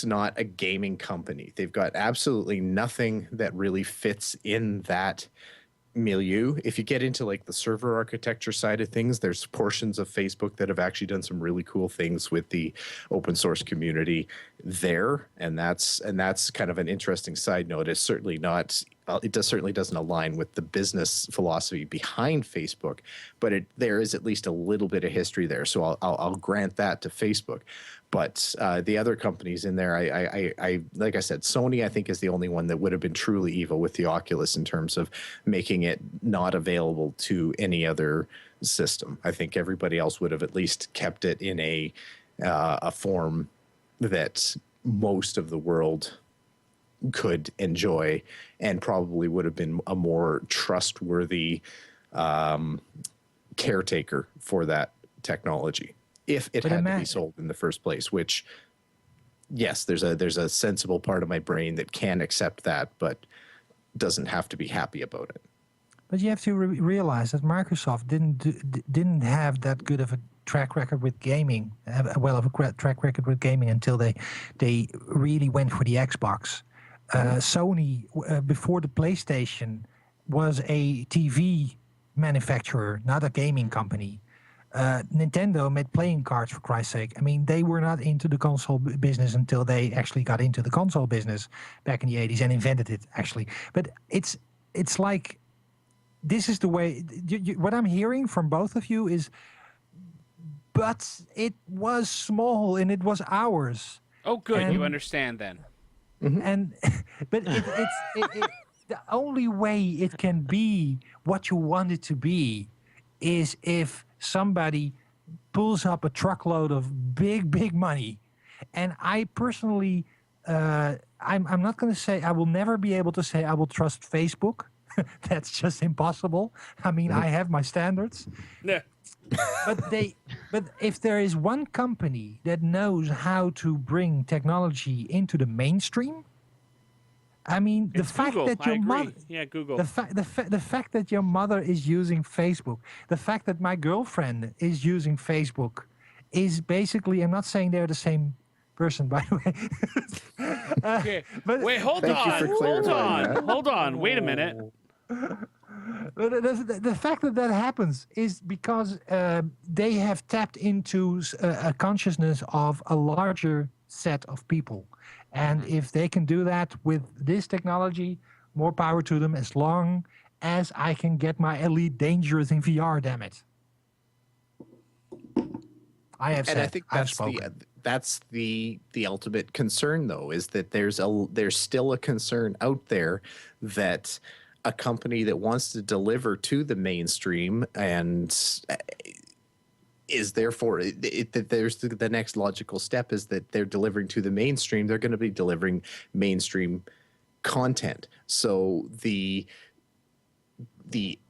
not a gaming company. They've got absolutely nothing that really fits in that milieu. If you get into like the server architecture side of things, there's portions of Facebook that have actually done some really cool things with the open source community there, and that's kind of an interesting side note. It's certainly not certainly doesn't align with the business philosophy behind Facebook, but there is at least a little bit of history there, so I'll grant that to Facebook. But the other companies in there, I like I said, Sony, I think, is the only one that would have been truly evil with the Oculus in terms of making it not available to any other system. I think everybody else would have at least kept it in a form that most of the world could enjoy, and probably would have been a more trustworthy caretaker for that technology if it had to be sold in the first place. Which, yes, there's a sensible part of my brain that can accept that, but doesn't have to be happy about it. But you have to realize that Microsoft didn't have that good of a track record with gaming, track record with gaming until they really went for the Xbox. Sony, before the PlayStation, was a TV manufacturer, not a gaming company. Nintendo made playing cards, for Christ's sake. I mean, they were not into the console business until they actually got into the console business back in the 80s and invented it, actually. But it's like, this is the way, what I'm hearing from both of you is, but it was small and it was ours. Oh, good. You understand then. And but it's the only way it can be what you want it to be is if somebody pulls up a truckload of big money. And I personally, I'm not going to say, I will never be able to say I will trust Facebook. That's just impossible. I mean, I have my standards. Yeah. But if there is one company that knows how to bring technology into the mainstream, I mean, it's the fact Google. that your mother, Google. the fact that your mother is using Facebook, the fact that my girlfriend is using Facebook, is basically, I'm not saying they're the same person, by the way. Okay. Wait, hold on. Wait a minute. The fact that happens is because they have tapped into a consciousness of a larger set of people. And if they can do that with this technology, more power to them, as long as I can get my Elite Dangerous in VR, damn it. I have said, and I think that's the ultimate concern, though, is that there's still a concern out there that a company that wants to deliver to the mainstream and is therefore there's the next logical step is that they're delivering to the mainstream. They're going to be delivering mainstream content. So the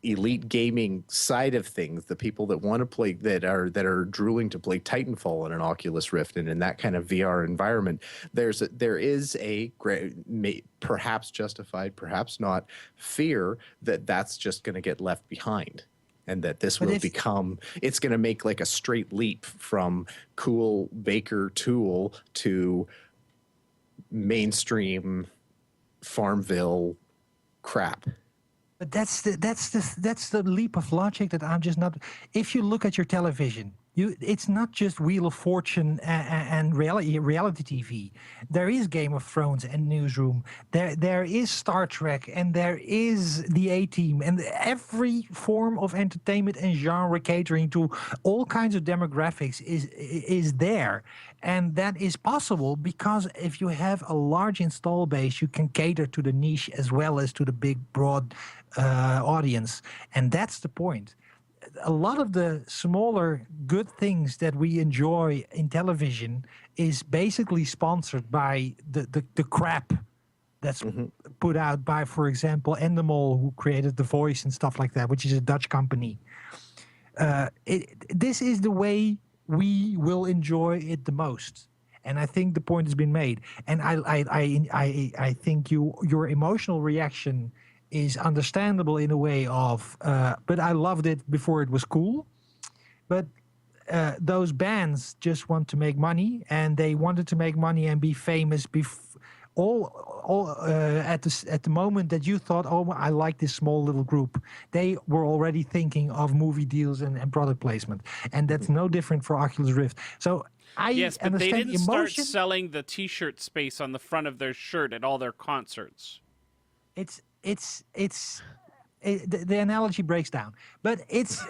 elite gaming side of things, the people that want to play, that are drooling to play Titanfall in an Oculus Rift and in that kind of VR environment, there is a perhaps justified, perhaps not, fear that that's just going to get left behind, and that this will become, it's going to make like a straight leap from cool Baker tool to mainstream Farmville crap. But that's the leap of logic that I'm just not. If you look at your television, it's not just Wheel of Fortune and reality TV. There is Game of Thrones and Newsroom. There is Star Trek, and there is the A-Team, and every form of entertainment and genre catering to all kinds of demographics is there. And that is possible because if you have a large install base, you can cater to the niche as well as to the big, broad audience. And that's the point. a lot of the smaller good things that we enjoy in television is basically sponsored by the crap that's put out by, for example, Endemol, who created The Voice and stuff like that, which is a Dutch company. This is the way we will enjoy it the most. And I think the point has been made. And I think your emotional reaction is understandable in a way of, but I loved it before it was cool. But those bands just want to make money, and they wanted to make money and be famous at the moment that you thought, oh, I like this small little group. They were already thinking of movie deals and product placement. And that's no different for Oculus Rift. So Yes, but they understand didn't the start emotion. selling the T-shirt space on the front of their shirt at all their concerts. The analogy breaks down, but it's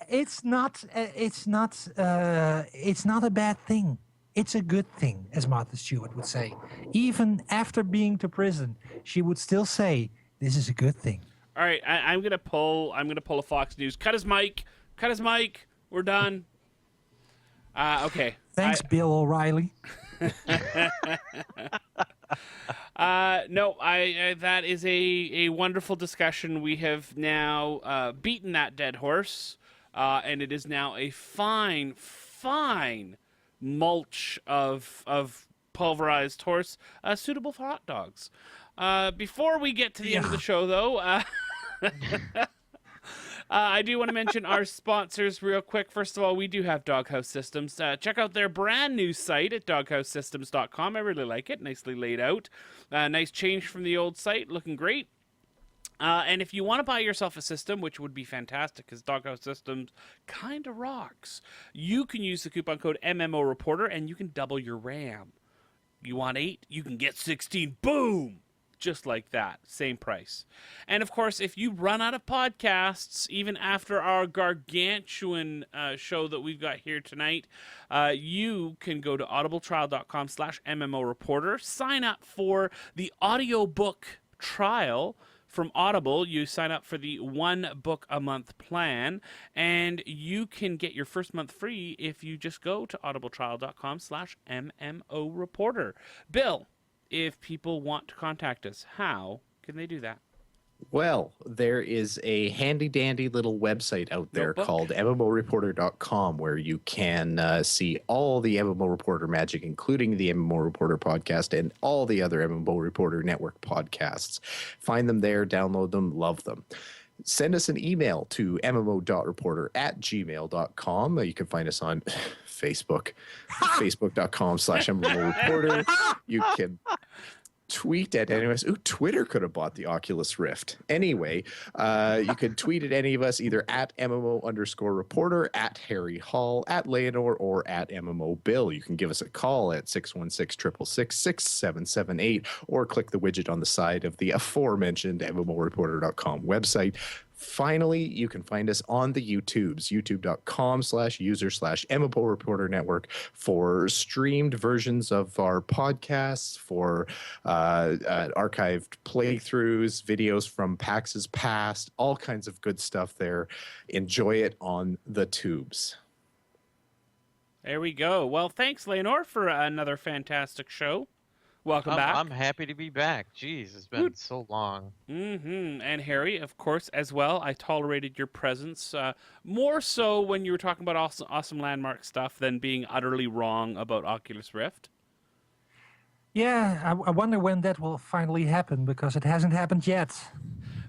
it's not a bad thing. It's a good thing, as Martha Stewart would say. Even after being to prison, she would still say, "This is a good thing." All right, I'm gonna pull a Fox News. Cut his mic. We're done. Okay. Thanks, Bill O'Reilly. No, that is a wonderful discussion. We have now beaten that dead horse, and it is now a fine mulch of pulverized horse, suitable for hot dogs. Before we get to the end of the show, though, I do want to mention our sponsors real quick. First of all, we do have Doghouse Systems. Check out their brand new site at doghousesystems.com. I really like it. Nicely laid out. Nice change from the old site. Looking great. And if you want to buy yourself a system, which would be fantastic because Doghouse Systems kind of rocks, you can use the coupon code MMO Reporter and you can double your RAM. You want 8? You can get 16. Boom! Just like that. Same price. And of course, if you run out of podcasts, even after our gargantuan show that we've got here tonight, you can go to audibletrial.com/MMO Reporter, sign up for the audiobook trial from Audible. You sign up for the 1 book a month plan, and you can get your first month free if you just go to audibletrial.com/MMO Reporter. Bill, if people want to contact us, how can they do that? Well, there is a handy-dandy little website out there Notebook? called MMOReporter.com where you can see all the MMO Reporter magic, including the MMO Reporter podcast and all the other MMO Reporter network podcasts. Find them there, download them, love them. Send us an email to mmo.reporter@gmail.com. You can find us on Facebook, facebook.com/MMOReporter. You can tweet at any of us. Ooh, Twitter could have bought the Oculus Rift. Anyway, you could tweet at any of us either at MMO_reporter, at Harry Hall, at Leonor, or at MMO Bill. You can give us a call at 616-666-6778 or click the widget on the side of the aforementioned MMOReporter.com website. Finally, you can find us on the YouTubes, youtube.com/user/MMO Reporter Network for streamed versions of our podcasts, for archived playthroughs, videos from PAX's past, all kinds of good stuff there. Enjoy it on the tubes. There we go. Well, thanks, Leonor, for another fantastic show. Welcome back. I'm happy to be back. Jeez, it's been so long. And Harry, of course, as well. I tolerated your presence more so when you were talking about awesome landmark stuff than being utterly wrong about Oculus Rift. Yeah, I wonder when that will finally happen because it hasn't happened yet.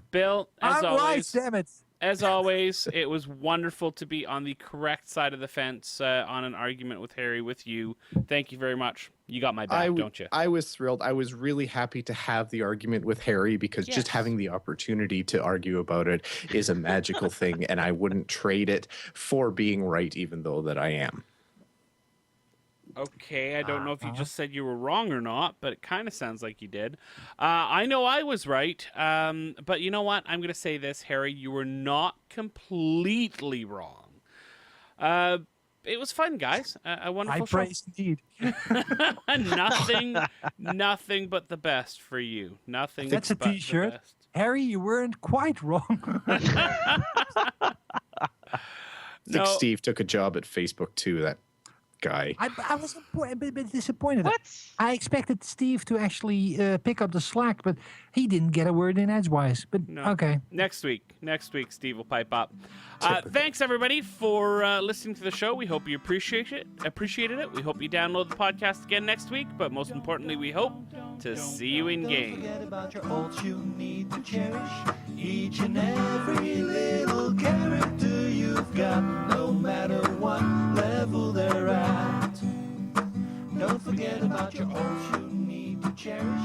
Bill, as I'm always, right, damn it. As always, it was wonderful to be on the correct side of the fence on an argument with Harry with you. Thank you very much. You got my back, don't you? I was thrilled. I was really happy to have the argument with Harry because just having the opportunity to argue about it is a magical thing, and I wouldn't trade it for being right, even though that I am. Okay, I don't know if you just said you were wrong or not, but it kind of sounds like you did. I know I was right, but you know what? I'm going to say this, Harry. You were not completely wrong. It was fun, guys. A wonderful show. I praise indeed. Nothing but the best for you. Nothing That's a but t-shirt. the best. Harry, you weren't quite wrong. I think No. Steve took a job at Facebook too. That guy. I was a bit disappointed. What? I expected Steve to actually pick up the slack, but he didn't get a word in edgewise. But No. okay. Next week, Steve will pipe up. Thanks everybody for listening to the show. We hope you appreciated it. We hope you download the podcast again next week. But most importantly, we hope to see you in game. Forget about your ults you need to cherish. Each and every little character you've got, no matter what level they're at. Don't forget about your ults you need to cherish.